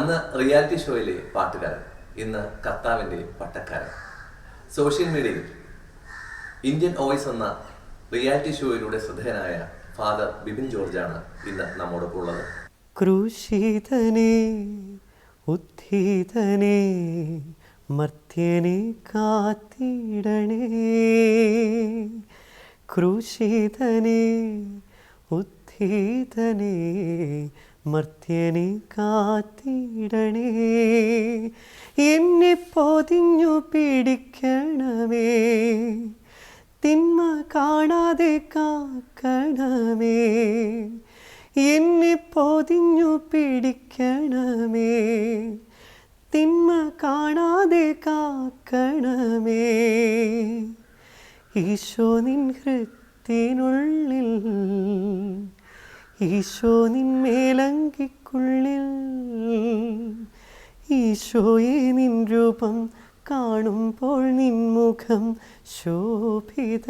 അന്ന് റിയാലിറ്റി ഷോയിലെ പാട്ടുകാരൻ, ഇന്ന് കർത്താവിൻ്റെ പട്ടക്കാരൻ. സോഷ്യൽ മീഡിയയിൽ ഇന്ത്യൻ വോയിസ് എന്ന റിയാലിറ്റി ഷോയിലൂടെ ശ്രദ്ധേയനായ ഫാദർ ബിബിൻ ജോർജാണ് ഇന്ന് നമ്മോടൊപ്പം ഉള്ളത്. ക്രൂശിതനേ ഉദ്ധിതനേ മർത്യനെ കാത്തിടണേ, ക്രൂശിതനേ ഉദ്ധിതനേ മർത്യനെ കാത്തിടണേ, എന്നെ പൊതിഞ്ഞു പിടിക്കണമേ, തിന്മ കാണാതെ കാക്കണമേ, എന്നെ പൊതിഞ്ഞു പിടിക്കണമേ, തിന്മ കാണാതെ കാക്കണമേ. ഈശോ നിൻ ഹൃത്തിനുള്ളിൽ, ഈശോ നിൻ മേലങ്കിക്കുള്ളിൽ, ഈശോയെ നിൻ രൂപം കാണുമ്പോൾ നിൻ മുഖം ശോഭിതമാകും.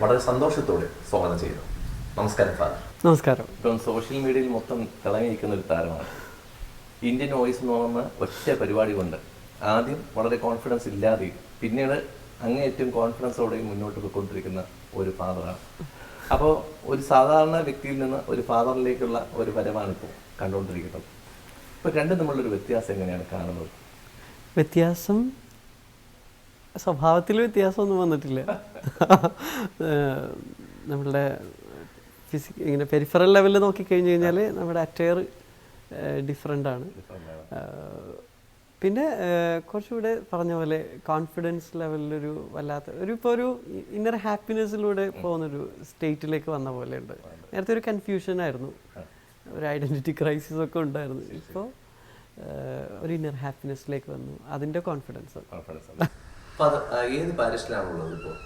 വളരെ സന്തോഷത്തോടെ സ്വാഗതം ചെയ്യുന്നു. നമസ്കാരം ഫാദർ. നമസ്കാരം. ഇപ്പം സോഷ്യൽ മീഡിയയിൽ മൊത്തം തിളങ്ങിയിരിക്കുന്ന ഒരു താരമാണ്. ഇന്ത്യൻ വോയിസ് എന്ന് പറയുന്ന ഒറ്റ പരിപാടി കൊണ്ട് ആദ്യം വളരെ കോൺഫിഡൻസ് ഇല്ലാതെ പിന്നീട് അങ്ങേയറ്റം കോൺഫിഡൻസോടെയും മുന്നോട്ട് പോയിക്കൊണ്ടിരിക്കുന്ന ഒരു ഫാദറാണ്. അപ്പോൾ ഒരു സാധാരണ വ്യക്തിയിൽ നിന്ന് ഒരു ഫാദറിലേക്കുള്ള ഒരു വരവാണ് ഇപ്പോൾ കണ്ടുകൊണ്ടിരിക്കുന്നത്. ഇപ്പോൾ രണ്ടും തമ്മിലുള്ളൊരു വ്യത്യാസം എങ്ങനെയാണ് കാണുന്നത്? വ്യത്യാസം സ്വഭാവത്തിൽ വ്യത്യാസമൊന്നും വന്നിട്ടില്ല. നമ്മളുടെ ഇങ്ങനെ പെരിഫറൽ ലെവലിൽ നോക്കിക്കഴിഞ്ഞ് കഴിഞ്ഞാൽ നമ്മുടെ അറ്റയർ ഡിഫറെൻ്റ് ആണ്. പിന്നെ കുറച്ചുകൂടെ പറഞ്ഞ പോലെ കോൺഫിഡൻസ് ലെവലിലൊരു വല്ലാത്ത ഒരു ഇന്നർ ഹാപ്പിനെസ്സിലൂടെ പോകുന്നൊരു സ്റ്റേറ്റിലേക്ക് വന്ന പോലെ ഉണ്ട്. നേരത്തെ ഒരു കൺഫ്യൂഷൻ ആയിരുന്നു, ഒരു ഐഡൻറ്റിറ്റി ക്രൈസിസ് ഒക്കെ ഉണ്ടായിരുന്നു. ഇപ്പോൾ ഒരു ഇന്നർ ഹാപ്പിനെസ്സിലേക്ക് വന്നു, അതിൻ്റെ കോൺഫിഡൻസ്. ഏത് പാരിഷിലാണുള്ളത് ഇപ്പോൾ?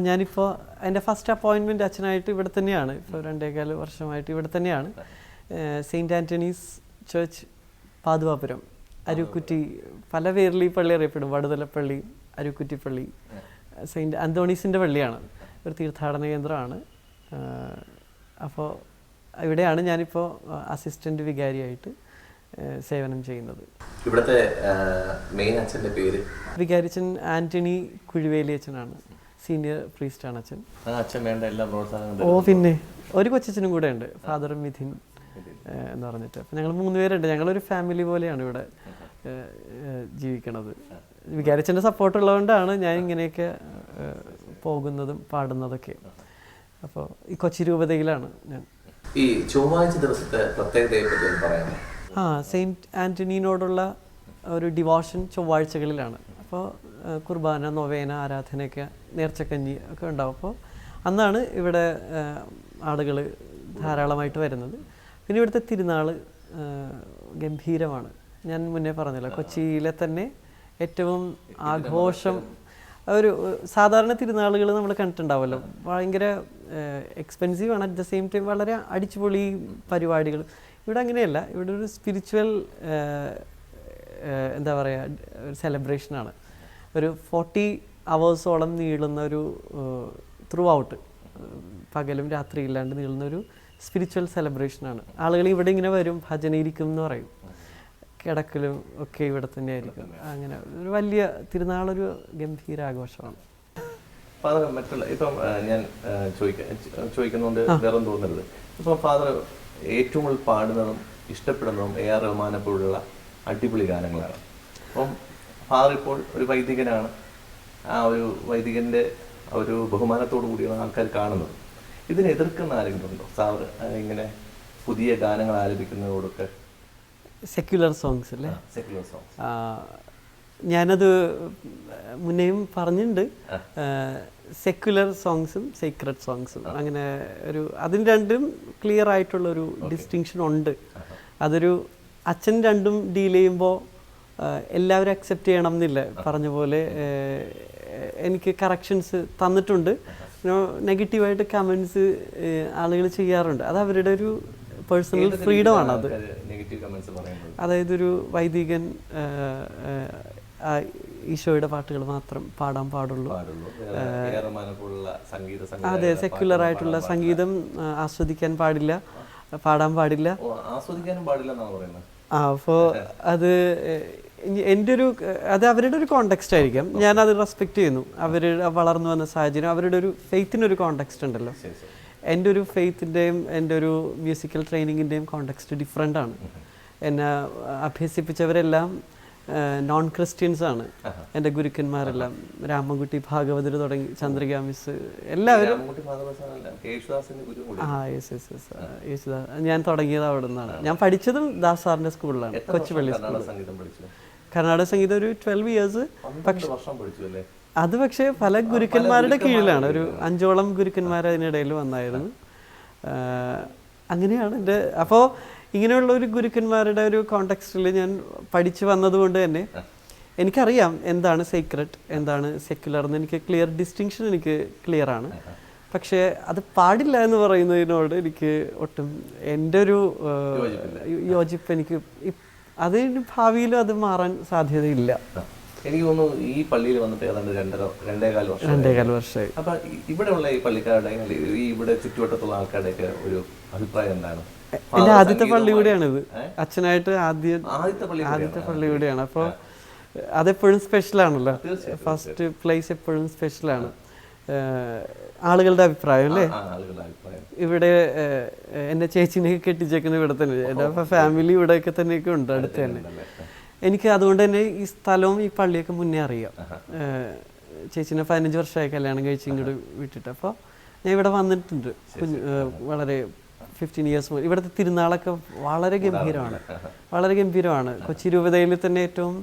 ഞാനിപ്പോൾ എൻ്റെ ഫസ്റ്റ് അപ്പോയിൻമെൻറ്റ് അച്ഛനായിട്ട് ഇവിടെ തന്നെയാണ്. ഇപ്പോൾ 2.25 വർഷമായിട്ട് ഇവിടെ തന്നെയാണ്. Saint Antony's church, Pathuvapuram, Arookutty, പല പേരിൽ ഈ പള്ളി അറിയപ്പെടും. വടുതലപ്പള്ളി, അരുക്കുറ്റിപ്പള്ളി, സെയിൻറ്റ് അന്തോണീസിൻ്റെ പള്ളിയാണ്. ഒരു തീർത്ഥാടന കേന്ദ്രമാണ്. അപ്പോൾ ഇവിടെയാണ് ഞാനിപ്പോൾ അസിസ്റ്റൻ്റ് വികാരിയായിട്ട് സേവനം ചെയ്യുന്നത്. ഇവിടുത്തെ മെയിൻ അച്ഛൻ്റെ പേര്? വികാരിച്ചൻ ആൻ്റണി കുഴിവേലി അച്ഛനാണ്. സീനിയർ പ്രീസ്റ്റാണ് അച്ഛൻ. അച്ഛൻ വേണ്ട എല്ലാ പ്രോത്സാഹനവും. പിന്നെ ഒരു കൊച്ചച്ഛനും കൂടെ ഉണ്ട്, ഫാദർ മിഥിൻ എന്ന് പറഞ്ഞിട്ട്. അപ്പം ഞങ്ങൾ 3 പേരുണ്ട്. ഞങ്ങളൊരു ഫാമിലി പോലെയാണ് ഇവിടെ ജീവിക്കണത്. വികാരിച്ചൻ്റെ സപ്പോർട്ട് ഉള്ളതുകൊണ്ടാണ് ഞാൻ ഇങ്ങനെയൊക്കെ പോകുന്നതും പാടുന്നതൊക്കെ. അപ്പോൾ ഈ കൊച്ചി രൂപതയിലാണ് ഞാൻ. ഈ ചൊവ്വാഴ്ച ദിവസത്തെ പ്രത്യേകതയെ പറ്റി പറയാമോ? സെയിൻറ്റ് ആൻ്റണീനോടുള്ള ഒരു ഡിവോഷൻ ചൊവ്വാഴ്ചകളിലാണ്. അപ്പോൾ കുർബാന, നൊവേന, ആരാധനയൊക്കെ, നേർച്ചക്കഞ്ഞി ഒക്കെ ഉണ്ടാവും. അപ്പോൾ അന്നാണ് ഇവിടെ ആളുകൾ ധാരാളമായിട്ട് വരുന്നത്. പിന്നെ ഇവിടുത്തെ തിരുനാൾ ഗംഭീരമാണ്. ഞാൻ മുന്നേ പറഞ്ഞല്ലോ, കൊച്ചിയിലെ തന്നെ ഏറ്റവും ആഘോഷം. ഒരു സാധാരണ തിരുനാളുകൾ നമ്മൾ കണ്ടിട്ടുണ്ടാവുമല്ലോ, ഭയങ്കര എക്സ്പെൻസീവാണ്, അറ്റ് ദ സെയിം ടൈം വളരെ അടിച്ചുപൊളി പരിപാടികൾ. ഇവിടെ അങ്ങനെയല്ല. ഇവിടെ ഒരു സ്പിരിച്വൽ എന്താ പറയുക, ഒരു സെലിബ്രേഷനാണ്. ഒരു 40 hours നീളുന്ന ഒരു ത്രൂ ഔട്ട്, പകലും രാത്രിയില്ലാണ്ട് നീളുന്ന ഒരു സ്പിരിച്വൽ സെലിബ്രേഷനാണ്. ആളുകൾ ഇവിടെ ഇങ്ങനെ വരും, ഭജനയിരിക്കും എന്ന് പറയും, കിടക്കലും ഒക്കെ ഇവിടെ തന്നെ ആയിരിക്കും. അങ്ങനെ ഒരു വലിയ തിരുനാളൊരു ഗംഭീരാഘോഷമാണ്. ഫാദർ, മറ്റുള്ള ഇപ്പം ഞാൻ ചോദിക്കുന്നതുകൊണ്ട് വേറെ തോന്നരുത്. ഇപ്പം ഫാദർ ഏറ്റവും കൂടുതൽ പാടുന്നതും ഇഷ്ടപ്പെടുന്നതും AR റഹ്മാനെ പോലുള്ള അടിപൊളി ഗാനങ്ങളാണ്. അപ്പം ഫാദർ ഇപ്പോൾ ഒരു വൈദികനാണ്. ആ ഒരു വൈദികൻ്റെ ഒരു ബഹുമാനത്തോടു കൂടിയാണ് ആൾക്കാർ കാണുന്നത്. ഇതിനെ എതിർക്കുന്ന ആരെങ്കിലും ഉണ്ടോ സാർ ഇങ്ങനെ പുതിയ ഗാനങ്ങൾ ആലപിക്കുന്നതോടൊക്കെ? സെക്യുലർ സോങ്സ് അല്ലേ? സെക്യുലർ സോങ്സ് ഞാനത് മുന്നേയും പറഞ്ഞിട്ടുണ്ട്. സെക്യുലർ സോങ്സും സീക്രട്ട് സോങ്സും അങ്ങനെ ഒരു അതിന് രണ്ടും ക്ലിയർ ആയിട്ടുള്ളൊരു ഡിസ്റ്റിങ്ഷൻ ഉണ്ട്. അതൊരു അച്ഛൻ രണ്ടും ഡീൽ ചെയ്യുമ്പോൾ എല്ലാവരും അക്സെപ്റ്റ് ചെയ്യണം എന്നില്ല. പറഞ്ഞ പോലെ എനിക്ക് കറക്ഷൻസ് തന്നിട്ടുണ്ട്. നെഗറ്റീവായിട്ട് കമൻസ് ആളുകൾ ചെയ്യാറുണ്ട്. അത് അവരുടെ ഒരു പേഴ്സണൽ ഫ്രീഡമാണ്. അത് അതായത് ഒരു വൈദികൻ ഈശോയുടെ പാട്ടുകൾ മാത്രം പാടാൻ പാടുള്ളൂ. അതെ, സെക്യുലർ ആയിട്ടുള്ള സംഗീതം ആസ്വദിക്കാൻ പാടില്ല, പാടാൻ പാടില്ല. ആസ്വദിക്കാനും പാടില്ല എന്നാണ് പറയുന്നത്. അപ്പോൾ അത് എൻ്റെ ഒരു അത് അവരുടെ ഒരു കോണ്ടെക്സ്റ്റ് ആയിരിക്കാം. ഞാനത് റെസ്പെക്റ്റ് ചെയ്യുന്നു. അവർ വളർന്നു വന്ന സാഹചര്യം, അവരുടെ ഒരു ഫെയ്ത്തിനൊരു കോണ്ടെക്സ്റ്റ് ഉണ്ടല്ലോ. എൻ്റെ ഒരു ഫെയ്ത്തിൻ്റെയും എൻ്റെ ഒരു മ്യൂസിക്കൽ ട്രെയിനിങ്ങിൻ്റെയും കോണ്ടെക്സ്റ്റ് ഡിഫറെൻ്റ് ആണ്. എന്നെ അഭ്യസിപ്പിച്ചവരെല്ലാം നോൺ ക്രിസ്ത്യൻസ് ആണ്. എൻ്റെ ഗുരുക്കന്മാരെല്ലാം രാമൻകുട്ടി ഭാഗവതർ തുടങ്ങി ചന്ദ്രിക മിസ് എല്ലാവരും. യേശുദാസ് ഞാൻ തുടങ്ങിയത് അവിടെ നിന്നാണ്. ഞാൻ പഠിച്ചതും ദാസ് സാറിൻ്റെ സ്കൂളിലാണ്, കൊച്ചുപള്ളി സ്കൂളിൽ. കർണാടക സംഗീതം ഒരു 12 ഇയേഴ്സ്. അത് പക്ഷേ പല ഗുരുക്കന്മാരുടെ കീഴിലാണ്. ഒരു 5ഓളം ഗുരുക്കന്മാർ അതിനിടയിൽ വന്നായിരുന്നു. അങ്ങനെയാണ് എൻ്റെ. അപ്പോൾ ഇങ്ങനെയുള്ള ഒരു ഗുരുക്കന്മാരുടെ ഒരു കോണ്ടെക്സ്റ്റിൽ ഞാൻ പഠിച്ചു വന്നതുകൊണ്ട് തന്നെ എനിക്കറിയാം എന്താണ് സീക്രട്ട്, എന്താണ് സെക്യുലർ എന്ന്. എനിക്ക് ക്ലിയർ ഡിസ്റ്റിങ്ഷൻ എനിക്ക് ക്ലിയറാണ്. പക്ഷേ അത് പാടില്ല എന്ന് പറയുന്നതിനോട് എനിക്ക് ഒട്ടും എൻ്റെ ഒരു യോജിപ്പ് എനിക്ക് അതിന് ഭാവിയിലും അത് മാറാൻ സാധ്യതയില്ല. എനിക്ക് തോന്നുന്നു ഈ പള്ളിയിൽ വന്നിട്ട് ഏതാണ്ട് 2.5 വർഷമായി. അപ്പൊ ഇവിടെയുള്ള ഈ പള്ളിക്കാരുടെ ഈ ഇവിടെ ചുറ്റുവട്ടത്തുള്ള ആൾക്കാരുടെയൊക്കെ ഒരു അഭിപ്രായം എന്താണ്? എൻ്റെ ആദ്യത്തെ പള്ളി കൂടെയാണിത്. അച്ഛനായിട്ട് ആദ്യത്തെ പള്ളി കൂടെയാണ്. അപ്പോൾ അതെപ്പോഴും സ്പെഷ്യലാണല്ലോ. ഫസ്റ്റ് പ്ലേസ് എപ്പോഴും സ്പെഷ്യലാണ്. ആളുകളുടെ അഭിപ്രായം അല്ലേ? ഇവിടെ എൻ്റെ ചേച്ചിനെ കെട്ടിച്ചേക്കുന്നത് ഇവിടെ തന്നെ. എൻ്റെ ഫാമിലി ഇവിടെയൊക്കെ തന്നെയൊക്കെ ഉണ്ട്, അടുത്ത് തന്നെ. എനിക്ക് അതുകൊണ്ട് തന്നെ ഈ സ്ഥലവും ഈ പള്ളിയൊക്കെ മുന്നേ അറിയാം. ചേച്ചിനെ 15 വർഷമായി കല്യാണം കഴിച്ച് ഇങ്ങോട്ട് വിട്ടിട്ട്. അപ്പോൾ ഞാൻ ഇവിടെ വന്നിട്ടുണ്ട് വളരെ 15 ഇയേഴ്സ് മുതൽ. ഇവിടുത്തെ തിരുനാളൊക്കെ വളരെ ഗംഭീരമാണ്. കൊച്ചി രൂപതയിൽ തന്നെ ഏറ്റവും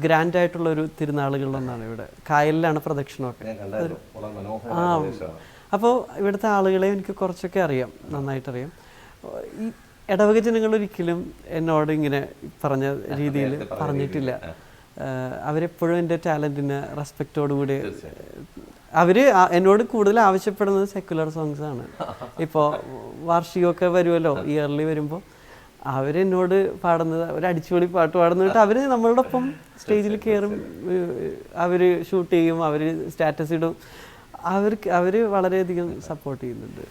ഗ്രാൻഡ് ആയിട്ടുള്ള ഒരു തിരുനാളുകളിലൊന്നാണ് ഇവിടെ. കായലിലാണ് പ്രദക്ഷിണമൊക്കെ. അപ്പോൾ ഇവിടുത്തെ ആളുകളെ എനിക്ക് കുറച്ചൊക്കെ അറിയാം, നന്നായിട്ടറിയാം. ഈ ഇടവക ജനങ്ങൾ ഒരിക്കലും എന്നോട് ഇങ്ങനെ പറഞ്ഞ രീതിയിൽ പറഞ്ഞിട്ടില്ല. അവരെപ്പോഴും എൻ്റെ ടാലൻറ്റിന് റെസ്പെക്റ്റോടുകൂടി അവർ എന്നോട് കൂടുതൽ ആവശ്യപ്പെടുന്നത് സെക്യുലർ സോങ്സ് ആണ്. ഇപ്പോൾ വാർഷികമൊക്കെ വരുമല്ലോ, ഇയർലി വരുമ്പോൾ അവരെന്നോട് പാടുന്നത്, ഒരു അടിച്ചുപൊളി പാട്ട് പാടുന്നിട്ട് അവർ നമ്മളുടെ ഒപ്പം സ്റ്റേജിൽ കയറും, അവർ ഷൂട്ട് ചെയ്യും, അവർ സ്റ്റാറ്റസ് ഇടും. അവർ വളരെയധികം സപ്പോർട്ട് ചെയ്യുന്നുണ്ട്.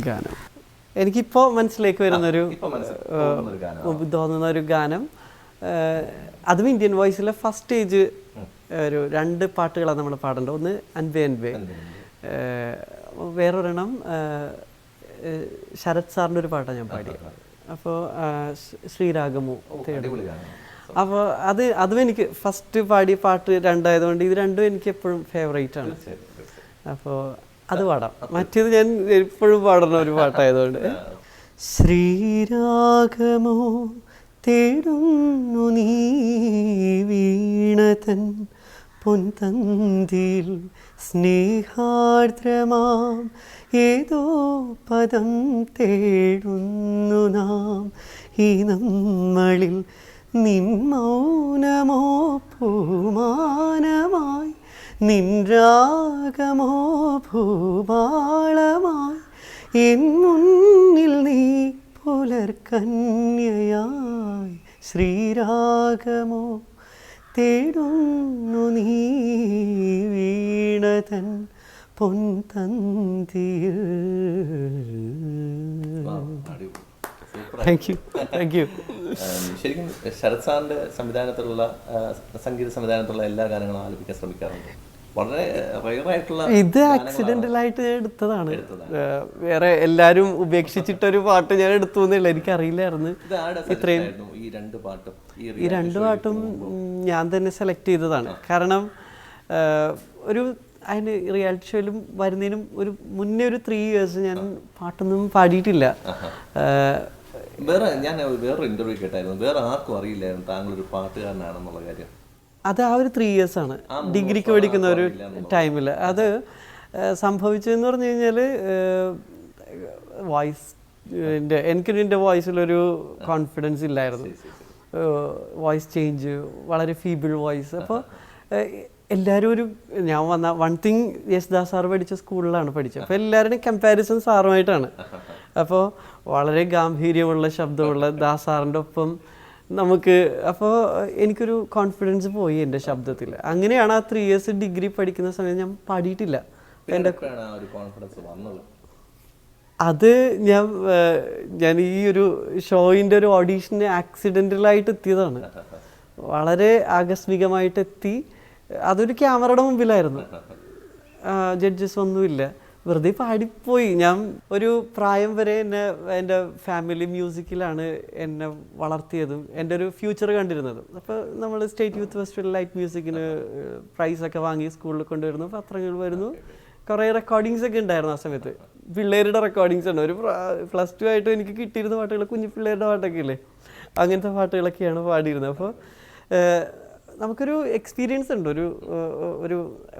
ഗാനം എനിക്കിപ്പോൾ മനസ്സിലേക്ക് വരുന്നൊരു തോന്നുന്ന ഒരു ഗാനം, അതും ഇന്ത്യൻ വോയിസിലെ ഫസ്റ്റ് സ്റ്റേജ് ഒരു 2 പാട്ടുകളാണ് നമ്മൾ പാടേണ്ടത്. ഒന്ന് അൻപേ അൻപേ, വേറൊരെണ്ണം ശരത് സാറിൻ്റെ ഒരു പാട്ടാണ് ഞാൻ പാടിയത്. അപ്പോൾ ശ്രീരാഗമോ തേടും. അപ്പോൾ അതും എനിക്ക് ഫസ്റ്റ് പാടിയ പാട്ട് 2 ആയതുകൊണ്ട് ഇത് 2ഉം എനിക്ക് എപ്പോഴും ഫേവറേറ്റ് ആണ്. അപ്പോൾ അത് പാടാം. മറ്റേത് ഞാൻ എപ്പോഴും പാടുന്ന ഒരു പാട്ടായതുകൊണ്ട്. ശ്രീരാഗമോ തേടുന്നു നീ വീണതൻ പൊൻതന്തിൽ സ്നേഹാർദ്രമാം ഏതോ പദം തേടുന്നു നാം. ഈ നമ്മളിൽ നിൻ മൗനമോ പൂമാനമായി, നിൻ രാഗമോ ഭൂപാളമായി, എൻ മുന്നിൽ നീ പുലർകന്യയായി. ശ്രീരാഗമോ തേടുന്നു നീ വീണതൻ പൊൻതന്തിൽ. Thank you. ശരിക്കും ശരത് സാറിന്റെ സംവിധാനത്തിലുള്ള സംഗീത സംവിധാനത്തിലുള്ള എല്ലാ ഗാനങ്ങളും ആലപിക്കാൻ ശ്രമിക്കാറുണ്ട്. വളരെ റയറായിട്ടുള്ള. ഇത് ആക്സിഡന്റലായിട്ട് ഞാൻ എടുത്തതാണ്. വേറെ എല്ലാരും ഉപേക്ഷിച്ചിട്ടൊരു പാട്ട് ഞാൻ എടുത്തു എന്നില്ല, എനിക്കറിയില്ലായിരുന്നു ഇത്രയും. ഈ 2 പാട്ടും ഞാൻ തന്നെ സെലക്ട് ചെയ്തതാണ്. കാരണം ഒരു അതിന് റിയാലിറ്റി ഷോയിലും വരുന്നതിനും മുന്നേ ഒരു 3 ഇയേഴ്സ് ഞാൻ പാട്ടൊന്നും പാടിയിട്ടില്ല. ഞാൻ വേറൊരു ഇന്റർവ്യൂ കേട്ടായിരുന്നു, വേറെ ആർക്കും അറിയില്ലായിരുന്നു താങ്കളൊരു പാട്ടുകാരനാണെന്നുള്ള കാര്യം. അത് ആ ഒരു 3 ഇയേഴ്സാണ്, ഡിഗ്രിക്ക് പഠിക്കുന്ന ഒരു ടൈമിൽ. അത് സംഭവിച്ചതെന്ന് പറഞ്ഞു കഴിഞ്ഞാൽ എൻ്റെ വോയിസിലൊരു കോൺഫിഡൻസ് ഇല്ലായിരുന്നു. വോയിസ് ചേഞ്ച്, വളരെ ഫീബിൾ വോയിസ്. അപ്പോൾ എല്ലാവരും ഞാൻ വന്ന വൺ തിങ്, യേശുദാസ് സാറ് പഠിച്ച സ്കൂളിലാണ് പഠിച്ചത്. അപ്പോൾ എല്ലാവരുടെയും കമ്പാരിസൺ സാറുമായിട്ടാണ്. അപ്പോൾ വളരെ ഗാംഭീര്യമുള്ള ശബ്ദമുള്ള ദാസ് സാറിൻ്റെ ഒപ്പം നമുക്ക് അപ്പോൾ എനിക്കൊരു കോൺഫിഡൻസ് പോയി എൻ്റെ ശബ്ദത്തിൽ. അങ്ങനെയാണ് ആ 3 years ഡിഗ്രി പഠിക്കുന്ന സമയത്ത് ഞാൻ പാടിയിട്ടില്ല. എൻ്റെ അത് ഞാൻ ഈ ഒരു ഷോയിൻ്റെ ഒരു ഓഡീഷന് ആക്സിഡൻ്റലായിട്ട് എത്തിയതാണ്. വളരെ ആകസ്മികമായിട്ട് എത്തി. അതൊരു ക്യാമറയുടെ മുമ്പിലായിരുന്നു, ജഡ്ജസ് ഒന്നുമില്ല, വെറുതെ പാടിപ്പോയി. ഞാൻ ഒരു പ്രായം വരെ എൻ്റെ ഫാമിലി മ്യൂസിക്കിലാണ് എന്നെ വളർത്തിയതും എൻ്റെ ഒരു ഫ്യൂച്ചർ കണ്ടിരുന്നതും. അപ്പോൾ നമ്മൾ സ്റ്റേറ്റ് യൂത്ത് ഫെസ്റ്റിവൽ ലൈറ്റ് മ്യൂസിക്കിന് പ്രൈസൊക്കെ വാങ്ങി സ്കൂളിൽ കൊണ്ടുവരുന്നു, പത്രങ്ങൾ വരുന്നു, കുറേ റെക്കോർഡിങ്സ് ഒക്കെ ഉണ്ടായിരുന്നു ആ സമയത്ത്. പിള്ളേരുടെ റെക്കോർഡിങ്സ് ഉണ്ട്. ഒരു +2 ആയിട്ട് എനിക്ക് കിട്ടിയിരുന്ന പാട്ടുകൾ കുഞ്ഞു പിള്ളേരുടെ പാട്ടൊക്കെ ഇല്ലേ, അങ്ങനത്തെ പാട്ടുകളൊക്കെയാണ് പാടിയിരുന്നത്. അപ്പോൾ നമുക്കൊരു എക്സ്പീരിയൻസ് ഉണ്ട്, ഒരു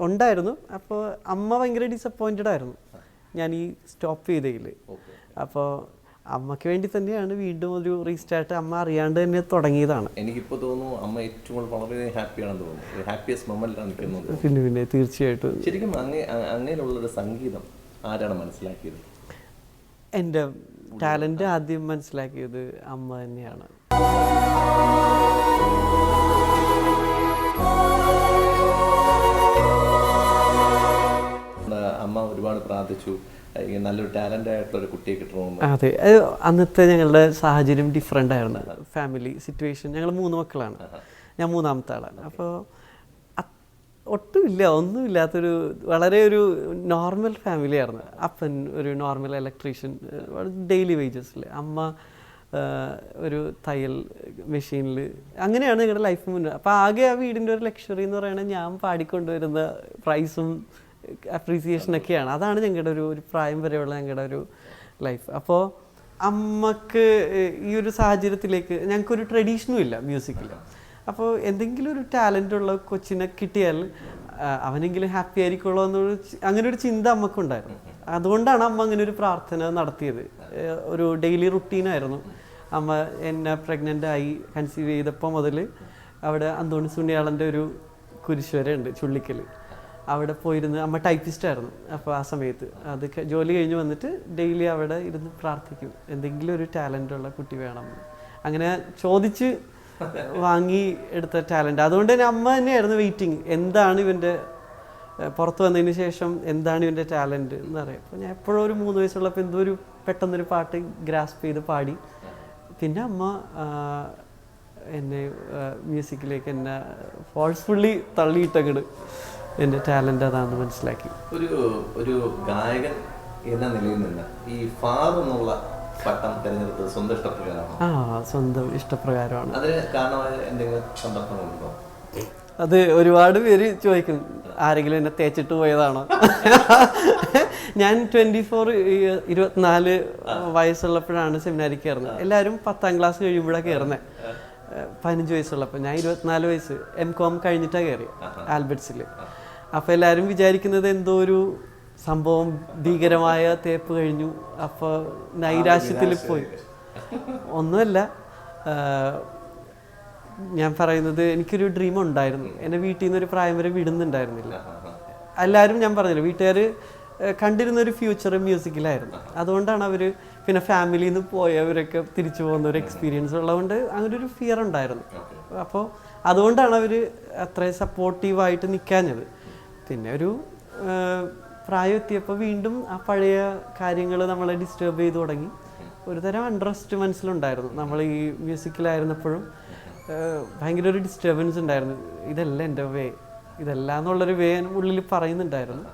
ഉണ്ടായിരുന്നു. അപ്പോൾ അമ്മ ഭയങ്കര ഡിസപ്പോയിൻറ്റഡ് ആയിരുന്നു ഞാൻ ഈ സ്റ്റോപ്പ് ചെയ്തതിൽ. അപ്പോൾ അമ്മയ്ക്ക് വേണ്ടി തന്നെയാണ് വീണ്ടും ഒരു റീസ്റ്റാർട്ട് അമ്മ അറിയാണ്ട് തന്നെ തുടങ്ങിയതാണ്. എനിക്കിപ്പോൾ തോന്നുന്നു അമ്മ ഏറ്റവും വളരെ ഹാപ്പിയാണെന്ന് തോന്നുന്നു, ഹാപ്പിയസ്റ്റ് മൊമെന്റിലാണ് നിൽക്കുന്നത്. പിന്നെ തീർച്ചയായിട്ടും. ശരിക്കും അങ്ങനെയുള്ളൊരു സംഗീതം ആരാണ് മനസ്സിലാക്കിയത്? എൻ്റെ ടാലൻറ്റ് ആദ്യം മനസ്സിലാക്കിയത് അമ്മ തന്നെയാണ്. അമ്മ ഒരുപാട് പ്രാർത്ഥിച്ചു നല്ലൊരു ടാലൻ്റ് ആയിട്ടുള്ള ഒരു കുട്ടിയെ കിട്ടണമെന്ന്. അതെ, അന്നത്തെ ഞങ്ങളുടെ സാഹചര്യം ഡിഫറെൻ്റ് ആയിരുന്നു. ഫാമിലി സിറ്റുവേഷൻ, ഞങ്ങൾ 3 മക്കളാണ്, ഞാൻ 3ാമത്തെ ആളാണ്. അപ്പോൾ ഒട്ടുമില്ല, ഒന്നുമില്ലാത്തൊരു വളരെ ഒരു നോർമൽ ഫാമിലി ആയിരുന്നു. അപ്പൻ ഒരു നോർമൽ ഇലക്ട്രീഷ്യൻ, ഡെയിലി വേജസിൽ, അമ്മ ഒരു തയ്യൽ മെഷീനിൽ, അങ്ങനെയാണ് ഞങ്ങളുടെ ലൈഫ് മുന്നേ. അപ്പോൾ ആകെ ആ വീടിൻ്റെ ഒരു ലക്ഷറി എന്ന് പറയുന്നത് ഞാൻ പാടിക്കൊണ്ടുവരുന്ന പ്രൈസും അപ്രീസിയേഷനൊക്കെയാണ്. അതാണ് ഞങ്ങളുടെ ഒരു പ്രായം വരെയുള്ള ഞങ്ങളുടെ ഒരു ലൈഫ്. അപ്പോൾ അമ്മക്ക് ഈ ഒരു സാഹചര്യത്തിലേക്ക് ഞങ്ങൾക്കൊരു ട്രഡീഷനും ഇല്ല മ്യൂസിക്കിൽ. അപ്പോൾ എന്തെങ്കിലും ഒരു ടാലൻ്റുള്ള കൊച്ചിനെ കിട്ടിയാൽ അവനെങ്കിലും ഹാപ്പി ആയിരിക്കുള്ളൂ എന്നൊരു അങ്ങനെ ഒരു ചിന്ത അമ്മക്കുണ്ടായിരുന്നു. അതുകൊണ്ടാണ് അമ്മ അങ്ങനെ ഒരു പ്രാർത്ഥന നടത്തിയത്. ഒരു ഡെയിലി റുട്ടീനായിരുന്നു. അമ്മ എന്നെ പ്രഗ്നൻ്റ് ആയി കൺസീവ് ചെയ്തപ്പോൾ മുതൽ അവിടെ അന്തോണി സുണ്യാളൻ്റെ ഒരു കുരിശുവരയുണ്ട് ചുള്ളിക്കൽ, അവിടെ പോയിരുന്ന്, അമ്മ ടൈപ്പിസ്റ്റായിരുന്നു അപ്പോൾ ആ സമയത്ത്, അത് ജോലി കഴിഞ്ഞ് വന്നിട്ട് ഡെയിലി അവിടെ ഇരുന്ന് പ്രാർത്ഥിക്കും, എന്തെങ്കിലും ഒരു ടാലൻ്റുള്ള കുട്ടി വേണം. അങ്ങനെ ചോദിച്ച് വാങ്ങി എടുത്ത ടാലൻ്റ്. അതുകൊണ്ട് തന്നെ അമ്മ തന്നെയായിരുന്നു വെയിറ്റിംഗ്, എന്താണ് ഇവൻ്റെ പുറത്ത് വന്നതിന് ശേഷം എന്താണ് ഇവൻ്റെ ടാലൻറ്റ് എന്നറിയാം. അപ്പോൾ ഞാൻ എപ്പോഴും ഒരു 3 വയസ്സുള്ളപ്പോൾ എന്തോ ഒരു പെട്ടെന്നൊരു പാട്ട് ഗ്രാസ്പ് ചെയ്ത് പാടി. പിന്നെ അമ്മ എന്നെ മ്യൂസിക്കിലേക്ക് എന്നെ ഫോഴ്സ്ഫുള്ളി തള്ളിയിട്ടങ്ങട് എൻ്റെ ടാലൻ്റ് അതാണെന്ന് മനസ്സിലാക്കി. ഒരു ഗായകൻ എന്ന നിലയിൽ നിന്ന് ഈ ഫാദർ എന്നുള്ള പട്ടം തിരഞ്ഞെടുത്തത് സ്വന്തം ഇഷ്ടപ്രകാരമാണ്? സ്വന്തം ഇഷ്ടപ്രകാരമാണ്. അതിന് കാരണമായ എന്തെങ്കിലും സന്ദർഭങ്ങളുണ്ടോ? അത് ഒരുപാട് പേര് ചോദിക്കും, ആരെങ്കിലും എന്നെ തേച്ചിട്ട് പോയതാണോ? ഞാൻ 24 വയസ്സുള്ളപ്പോഴാണ് സെമിനാരിൽ കയറുന്നത്. എല്ലാവരും 10ാം ക്ലാസ് കഴിയുമ്പോഴാണ് കയറുന്നത്. 15 വയസ്സുള്ളപ്പോൾ, ഞാൻ 24 വയസ്സ് M.Com കഴിഞ്ഞിട്ടാണ് കയറി ആൽബർട്ട്സിൽ. അപ്പോൾ എല്ലാവരും വിചാരിക്കുന്നത് എന്തോ ഒരു സംഭവം, ഭീകരമായ തേപ്പ് കഴിഞ്ഞു, അപ്പോൾ നൈരാശ്യത്തിൽ പോയി. ഒന്നുമല്ല, ഞാൻ പറയുന്നത് എനിക്കൊരു ഡ്രീം ഉണ്ടായിരുന്നു. എന്നെ വീട്ടിൽ നിന്ന് ഒരു പ്രായം വരെ വിടുന്നുണ്ടായിരുന്നില്ല. എല്ലാവരും ഞാൻ പറഞ്ഞില്ല, വീട്ടുകാർ കണ്ടിരുന്നൊരു ഫ്യൂച്ചർ മ്യൂസിക്കിലായിരുന്നു. അതുകൊണ്ടാണ് അവർ, പിന്നെ ഫാമിലിയിൽ നിന്ന് പോയവരൊക്കെ തിരിച്ചു പോകുന്ന ഒരു എക്സ്പീരിയൻസ് ഉള്ളതുകൊണ്ട് അങ്ങനെ ഒരു ഫിയർ ഉണ്ടായിരുന്നു. അപ്പോൾ അതുകൊണ്ടാണ് അവർ അത്രയും സപ്പോർട്ടീവായിട്ട് നിൽക്കാഞ്ഞത്. പിന്നെ ഒരു പ്രായം എത്തിയപ്പോൾ വീണ്ടും ആ പഴയ കാര്യങ്ങൾ നമ്മളെ ഡിസ്റ്റർബ് ചെയ്ത് തുടങ്ങി. ഒരു തരം അൺട്രസ്റ്റ് മനസ്സിലുണ്ടായിരുന്നു. നമ്മൾ ഈ മ്യൂസിക്കിലായിരുന്നപ്പോഴും ഭയങ്കര ഒരു ഡിസ്റ്റർബൻസ് ഉണ്ടായിരുന്നു. ഇതല്ല എൻ്റെ വേ, ഇതല്ല എന്നുള്ളൊരു വേ ഉള്ളിൽ പറയുന്നുണ്ടായിരുന്നു.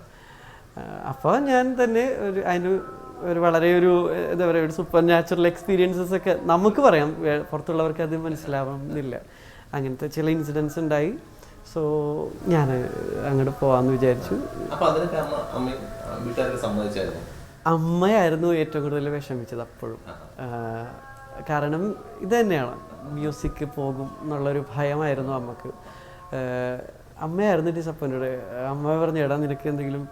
അപ്പോൾ ഞാൻ തന്നെ അതിന് വളരെ എന്താ പറയുക, ഒരു സൂപ്പർ നാച്ചുറൽ എക്സ്പീരിയൻസസ് ഒക്കെ നമുക്ക് പറയാം, പുറത്തുള്ളവർക്ക് അത് മനസ്സിലാവുന്നില്ല. അങ്ങനത്തെ ചില ഇൻസിഡൻസ് ഉണ്ടായി. സോ ഞാൻ അങ്ങോട്ട് പോകാമെന്ന് വിചാരിച്ചു. അമ്മയായിരുന്നു ഏറ്റവും കൂടുതൽ വിഷമിച്ചത് അപ്പോഴും. കാരണം ഇത് തന്നെയാണ്, മ്യൂസിക് പോകും എന്നുള്ളൊരു ഭയമായിരുന്നു അമ്മക്ക്. അമ്മയായിരുന്നു ഡിസപ്പോയിൻറ്റഡ്. അമ്മ പറഞ്ഞു, എടാ നിനക്ക് എന്തെങ്കിലും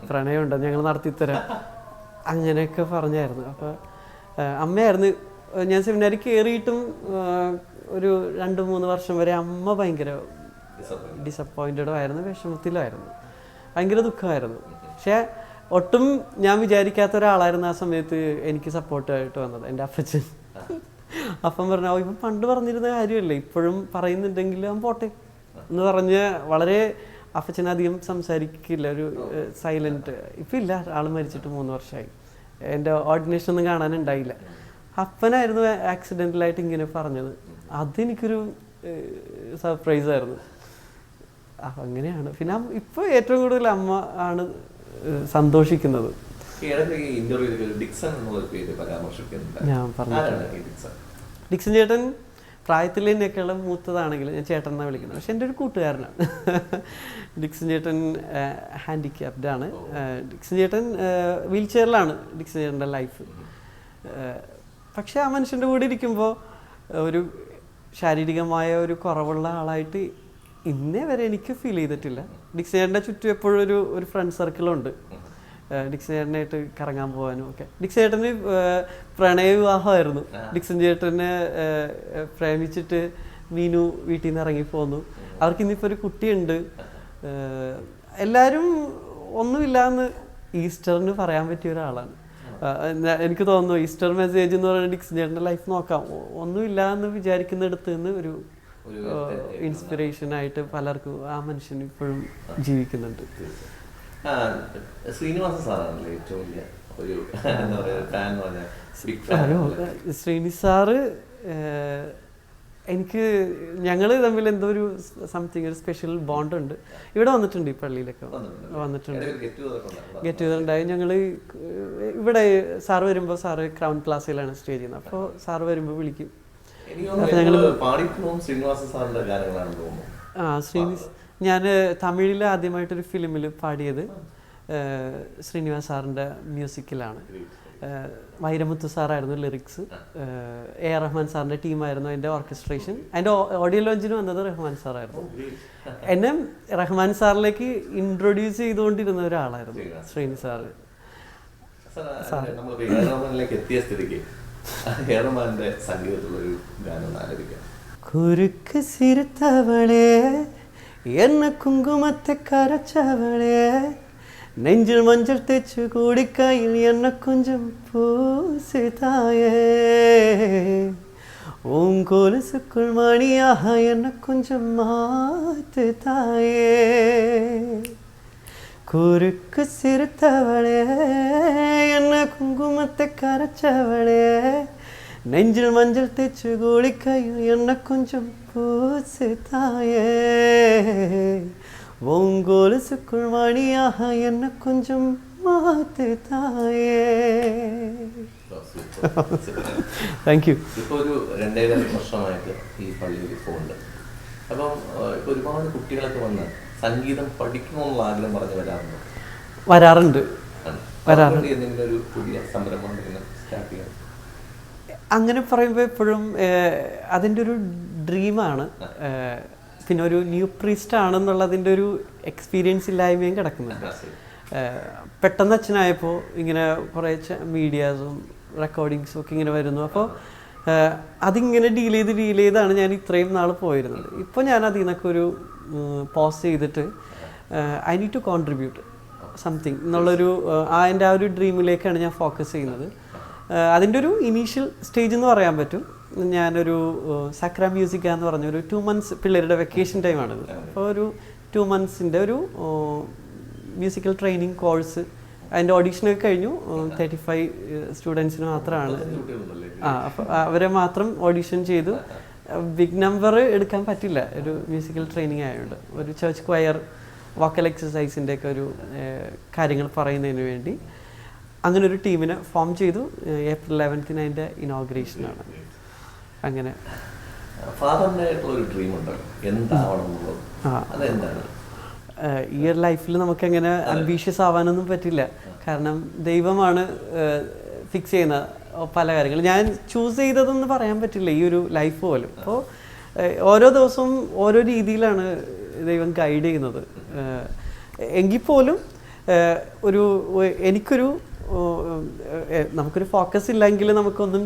പ്രണയമുണ്ടോ, ഞങ്ങൾ നടത്തിത്തരാം, അങ്ങനെയൊക്കെ പറഞ്ഞായിരുന്നു. അപ്പോൾ അമ്മയായിരുന്നു. ഞാൻ സെമിനാരി കയറിയിട്ടും ഒരു 2-3 വർഷം വരെ അമ്മ ഭയങ്കര ഡിസപ്പോയിൻറ്റഡും ആയിരുന്നു, വിഷമത്തിലായിരുന്നു, ഭയങ്കര ദുഃഖമായിരുന്നു. പക്ഷേ ഒട്ടും ഞാൻ വിചാരിക്കാത്ത ഒരാളായിരുന്നു ആ സമയത്ത് എനിക്ക് സപ്പോർട്ടായിട്ട് വന്നത്, എൻ്റെ അപ്പച്ചൻ. അപ്പം പറഞ്ഞു ഇപ്പം പണ്ട് പറഞ്ഞിരുന്ന കാര്യമല്ലേ ഇപ്പോഴും പറയുന്നുണ്ടെങ്കിൽ അവൻ പോട്ടെ എന്ന് പറഞ്ഞ് വളരെ അപ്പച്ചനധികം സംസാരിക്കില്ല, ഒരു സൈലൻറ്റ്. ഇപ്പം ഇല്ല, ആൾ മരിച്ചിട്ട് 3 വർഷമായി. എൻ്റെ ഓർഡിനേഷൻ ഒന്നും കാണാനുണ്ടായില്ല. അപ്പനായിരുന്നു ആക്സിഡൻ്റലായിട്ട് ഇങ്ങനെ പറഞ്ഞത്. അതെനിക്കൊരു സർപ്രൈസായിരുന്നു. അപ്പം അങ്ങനെയാണ്. പിന്നെ ഇപ്പോൾ ഏറ്റവും കൂടുതൽ അമ്മ ആണ് സന്തോഷിക്കുന്നത്. ഞാൻ പറഞ്ഞു ഡിക്സൺ ചേട്ടൻ പ്രായത്തിൽ എന്നേക്കാളും മൂത്തതാണെങ്കിലും ഞാൻ ചേട്ടൻ എന്നാണ് വിളിക്കുന്നത്. പക്ഷെ എൻ്റെ ഒരു കൂട്ടുകാരനാണ്. ഡിക്സൺ ചേട്ടൻ ഹാൻഡിക്യാപ്ഡ് ആണ്. ഡിക്സൺ ചേട്ടൻ വീൽ ചെയറിലാണ് ഡിക്സൺ ചേട്ടൻ്റെ ലൈഫ്. പക്ഷെ ആ മനുഷ്യൻ്റെ കൂടെ ഇരിക്കുമ്പോൾ ഒരു ശാരീരികമായ ഒരു കുറവുള്ള ആളായിട്ട് ഇന്നേ വരെ എനിക്ക് ഫീൽ ചെയ്തിട്ടില്ല. ഡിക്സൺ ചേട്ടൻ്റെ ചുറ്റും എപ്പോഴും ഒരു ഫ്രണ്ട് സർക്കിളുണ്ട്. ഡിക്സൺ ചേട്ടനായിട്ട് കറങ്ങാൻ പോകാനും ഒക്കെ. ഡിക്സൺ ചേട്ടന് പ്രണയ വിവാഹമായിരുന്നു. ഡിക്സൺ ചേട്ടനെ പ്രേമിച്ചിട്ട് മീനു വീട്ടിൽ നിന്ന് ഇറങ്ങിപ്പോന്നു. അവർക്ക് ഇന്നിപ്പോൾ ഒരു കുട്ടിയുണ്ട്. എല്ലാവരും ഒന്നുമില്ലാന്ന് ഈസ്റ്ററിന് പറയാൻ പറ്റിയ ഒരാളാണ്. എനിക്ക് തോന്നുന്നു ഈസ്റ്റർ മെസ്സേജ് എന്ന് പറയുന്നത് ഡിക്സൺ ചേട്ടൻ്റെ ലൈഫ് നോക്കാം, ഒന്നുമില്ല എന്ന് വിചാരിക്കുന്നിടത്ത് നിന്ന് ഒരു ഇൻസ്പിറേഷനായിട്ട് പലർക്കും ആ മനുഷ്യൻ ഇപ്പോഴും ജീവിക്കുന്നുണ്ട്. ശ്രീനിവാസ സാറാണല്ലേ ഏറ്റവും വലിയ ഒരു ഫാൻ എന്ന് പറഞ്ഞാൽ? ശ്രീനി സാറ് എനിക്ക് ഞങ്ങൾ തമ്മിൽ എന്തോ ഒരു സംതിങ് ഒരു സ്പെഷ്യൽ ബോണ്ട് ഉണ്ട്. ഇവിടെ വന്നിട്ടുണ്ട്, ഈ പള്ളിയിലൊക്കെ വന്നിട്ടുണ്ട്, ഗെറ്റ് ടുഗദർ ഉണ്ടായി. ഞങ്ങൾ ഇവിടെ സാറ് വരുമ്പോൾ, സാറ് ക്രൗൺ പ്ലാസയിലാണ് സ്റ്റേ ചെയ്യുന്നത്, അപ്പോൾ സാറ് വരുമ്പോൾ വിളിക്കും. ഞാൻ തമിഴിൽ ആദ്യമായിട്ടൊരു ഫിലിമിൽ പാടിയത് ശ്രീനിവാസ് സാറിൻ്റെ മ്യൂസിക്കിലാണ്. വൈരമുത്തു സാറായിരുന്നു ലിറിക്സ്, എ ആർ റഹ്മാൻ സാറിൻ്റെ ടീമായിരുന്നു അതിൻ്റെ ഓർക്കസ്ട്രേഷൻ. അതിൻ്റെ ഓഡിയോ ലോഞ്ചിന് വന്നത് റഹ്മാൻ സാറായിരുന്നു. എന്നെ റഹ്മാൻ സാറിലേക്ക് ഇൻട്രൊഡ്യൂസ് ചെയ്തുകൊണ്ടിരുന്ന ഒരാളായിരുന്നു ശ്രീനി സാറ്. കുറുക്ക് സിരിത്തവളേ എന്ന കുങ്കുമത്തെ കരച്ചവളേ, നെഞ്ചിൽ മഞ്ചൾ തെച്ചു കൂടിക്കയിൽ എന്ന കൊഞ്ചം പൂസിതായേ, உன் கொலுசுக்குள் மணியாக என்ன கொஞ்சம் மாத்து தாயே, குறுக்கு சிறுத்தவளே என்ன குங்குமத்தை கரைச்சவளே, நெஞ்சில் மஞ்சள் தேச்சு கோழிக்கையில் என்ன கொஞ்சம் பூசு தாயே, உன் கொலுசுக்குள் மணியாக என்ன கொஞ்சம் மாத்து தாயே. Thank you. ഇപ്പോൾ ഒരു 2.5 വർഷമായിട്ട് ഈ പള്ളിയിൽ പോകുന്നുണ്ട്. അപ്പം ഇപ്പോൾ ഒരുപാട് കുട്ടികളൊക്കെ വന്ന് സംഗീതം പഠിക്കണമെന്നുള്ള ആഗ്രഹം പറഞ്ഞ് വരാറുണ്ട്. എന്തെങ്കിലും ഒരു പുതിയ സംരംഭം സ്റ്റാർട്ട് ചെയ്യാൻ അങ്ങനെ പറയുമ്പോൾ എപ്പോഴും അതിൻ്റെ ഒരു ഡ്രീമാണ്. പിന്നെ ഒരു ന്യൂ പ്രീസ്റ്റ് ആണെന്നുള്ളതിൻ്റെ ഒരു എക്സ്പീരിയൻസ് ഇല്ലായ്മയും കിടക്കുന്നുണ്ട്. പെട്ടെന്ന് അച്ഛനായപ്പോൾ ഇങ്ങനെ കുറേ മീഡിയാസും റെക്കോർഡിങ്സും ഒക്കെ ഇങ്ങനെ വരുന്നു. അപ്പോൾ അതിങ്ങനെ ഡീൽ ചെയ്താണ് ഞാൻ ഇത്രയും നാൾ പോയിരുന്നത്. ഇപ്പോൾ ഞാൻ അതിൽ നിന്നൊക്കെ ഒരു പോസ് ചെയ്തിട്ട് I need to contribute something എന്നുള്ളൊരു എൻ്റെ ആ ഒരു ഡ്രീമിലേക്കാണ് ഞാൻ ഫോക്കസ് ചെയ്യുന്നത്. അതിൻ്റെ ഒരു ഇനീഷ്യൽ സ്റ്റേജ് എന്ന് പറയാൻ പറ്റും. ഞാനൊരു സക്ര മ്യൂസിക്ക എന്ന് പറഞ്ഞൊരു 2 months പിള്ളേരുടെ വെക്കേഷൻ ടൈമാണിത്. അപ്പോൾ ഒരു 2 months ഒരു മ്യൂസിക്കൽ ട്രെയിനിങ് കോഴ്സ്, അതിൻ്റെ ഓഡീഷനൊക്കെ കഴിഞ്ഞു. 35 സ്റ്റുഡൻസിന് മാത്രമാണ്. അപ്പോൾ അവരെ മാത്രം ഓഡീഷൻ ചെയ്തു. ബിഗ് നമ്പർ എടുക്കാൻ പറ്റില്ല ഒരു മ്യൂസിക്കൽ ട്രെയിനിങ് ആയതുകൊണ്ട്. ഒരു ചർച്ച് ക്വയർ, വോക്കൽ എക്സസൈസിൻ്റെ ഒക്കെ ഒരു കാര്യങ്ങൾ പറയുന്നതിന് വേണ്ടി അങ്ങനെ ഒരു ടീമിനെ ഫോം ചെയ്തു. April 11th അതിൻ്റെ ഇനോഗ്രേഷനാണ്. അങ്ങനെ ഈ ഒരു ലൈഫിൽ നമുക്കങ്ങനെ അംബീഷ്യസ് ആവാനൊന്നും പറ്റില്ല. കാരണം ദൈവമാണ് ഫിക്സ് ചെയ്യുന്ന പല കാര്യങ്ങൾ. ഞാൻ ചൂസ് ചെയ്തതെന്ന് പറയാൻ പറ്റില്ല ഈ ഒരു ലൈഫ് പോലും. അപ്പോൾ ഓരോ ദിവസവും ഓരോ രീതിയിലാണ് ദൈവം ഗൈഡ് ചെയ്യുന്നത്. എങ്കിൽ പോലും എനിക്കൊരു നമുക്കൊരു ഫോക്കസ് ഇല്ലെങ്കിൽ നമുക്കൊന്നും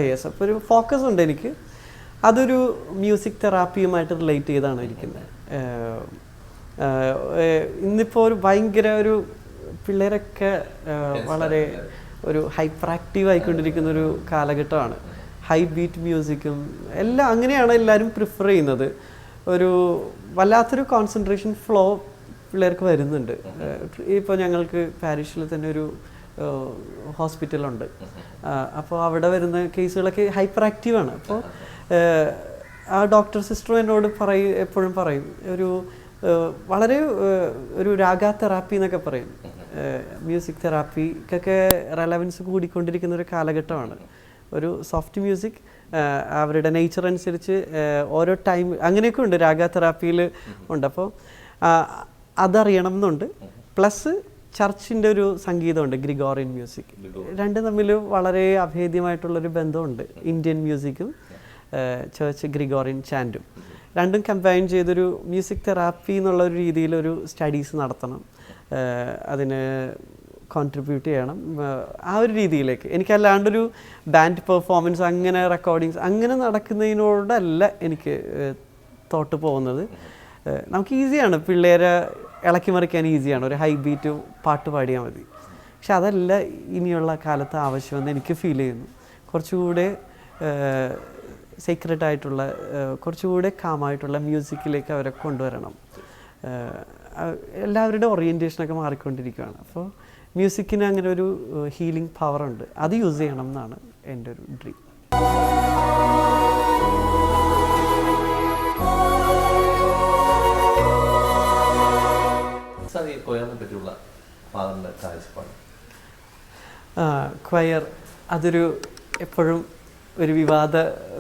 യെസ്. അപ്പോൾ ഒരു ഫോക്കസ് ഉണ്ട് എനിക്ക്. അതൊരു മ്യൂസിക് തെറാപ്പിയുമായിട്ട് റിലേറ്റ് ചെയ്താണ് ഇരിക്കുന്നത്. ഇന്നിപ്പോൾ ഒരു ഭയങ്കര ഒരു പിള്ളേരൊക്കെ വളരെ ഒരു ഹൈപ്പർ ആക്റ്റീവ് ആയിക്കൊണ്ടിരിക്കുന്ന ഒരു കാലഘട്ടമാണ്. ഹൈ ബീറ്റ് മ്യൂസിക്കും എല്ലാം അങ്ങനെയാണ് എല്ലാവരും പ്രിഫർ ചെയ്യുന്നത്. ഒരു വല്ലാത്തൊരു കോൺസെൻട്രേഷൻ ഫ്ലോ പിള്ളേർക്ക് വരുന്നുണ്ട്. ഇപ്പോൾ ഞങ്ങൾക്ക് പാരീഷിൽ തന്നെ ഒരു ഹോസ്പിറ്റലുണ്ട്. അപ്പോൾ അവിടെ വരുന്ന കേസുകളൊക്കെ ഹൈപ്പർ ആക്റ്റീവാണ്. അപ്പോൾ ആ ഡോക്ടർ സിസ്റ്റർ എന്നോട് എപ്പോഴും പറയും, ഒരു വളരെ ഒരു രാഗ തെറാപ്പി എന്നൊക്കെ പറയും, മ്യൂസിക് തെറാപ്പിക്കൊക്കെ റെലവൻസ് കൂടിക്കൊണ്ടിരിക്കുന്ന ഒരു കാലഘട്ടമാണ്. ഒരു സോഫ്റ്റ് മ്യൂസിക് അവരുടെ നേച്ചർ അനുസരിച്ച് ഓരോ ടൈം അങ്ങനെയൊക്കെ ഉണ്ട്, രാഗ തെറാപ്പിയിൽ ഉണ്ട്. അപ്പോൾ അതറിയണം എന്നുണ്ട്. പ്ലസ് ചർച്ചിൻ്റെ ഒരു സംഗീതമുണ്ട്, ഗ്രിഗോറിയൻ മ്യൂസിക്. രണ്ടും തമ്മിൽ വളരെ അഭേദ്യമായിട്ടുള്ളൊരു ബന്ധമുണ്ട്. ഇന്ത്യൻ മ്യൂസിക്കും ചർച്ച് ഗ്രിഗോറിയൻ ചാൻറ്റും രണ്ടും കമ്പൈൻ ചെയ്തൊരു മ്യൂസിക് തെറാപ്പി എന്നുള്ള ഒരു രീതിയിലൊരു സ്റ്റഡീസ് നടത്തണം, അതിന് കോൺട്രിബ്യൂട്ട് ചെയ്യണം. ആ ഒരു രീതിയിലേക്ക് എനിക്കല്ലാണ്ടൊരു ബാൻഡ് പെർഫോമൻസ് അങ്ങനെ റെക്കോർഡിങ്സ് അങ്ങനെ നടക്കുന്നതിനോടല്ല എനിക്ക് തോട്ട് പോകുന്നത്. നമുക്ക് ഈസിയാണ്, പിള്ളേരെ ഇളക്കി മറിക്കാൻ ഈസിയാണ്, ഒരു ഹൈ ബീറ്റ് പാട്ട് പാടിയാൽ മതി. പക്ഷെ അതല്ല ഇനിയുള്ള കാലത്ത് ആവശ്യമെന്ന് എനിക്ക് ഫീൽ ചെയ്യുന്നു. കുറച്ചുകൂടെ സീക്രട്ട് ആയിട്ടുള്ള, കുറച്ചുകൂടെ കാമായിട്ടുള്ള മ്യൂസിക്കിലേക്ക് അവരെ കൊണ്ടുവരണം. എല്ലാവരുടെ ഓറിയൻറ്റേഷനൊക്കെ മാറിക്കൊണ്ടിരിക്കുകയാണ്. അപ്പോൾ മ്യൂസിക്കിന് അങ്ങനെ ഒരു ഹീലിംഗ് പവറുണ്ട്, അത് യൂസ് ചെയ്യണം എന്നാണ് എൻ്റെ ഒരു ഡ്രീം. ക്വയർ അതൊരു എപ്പോഴും ഒരു വിവാദ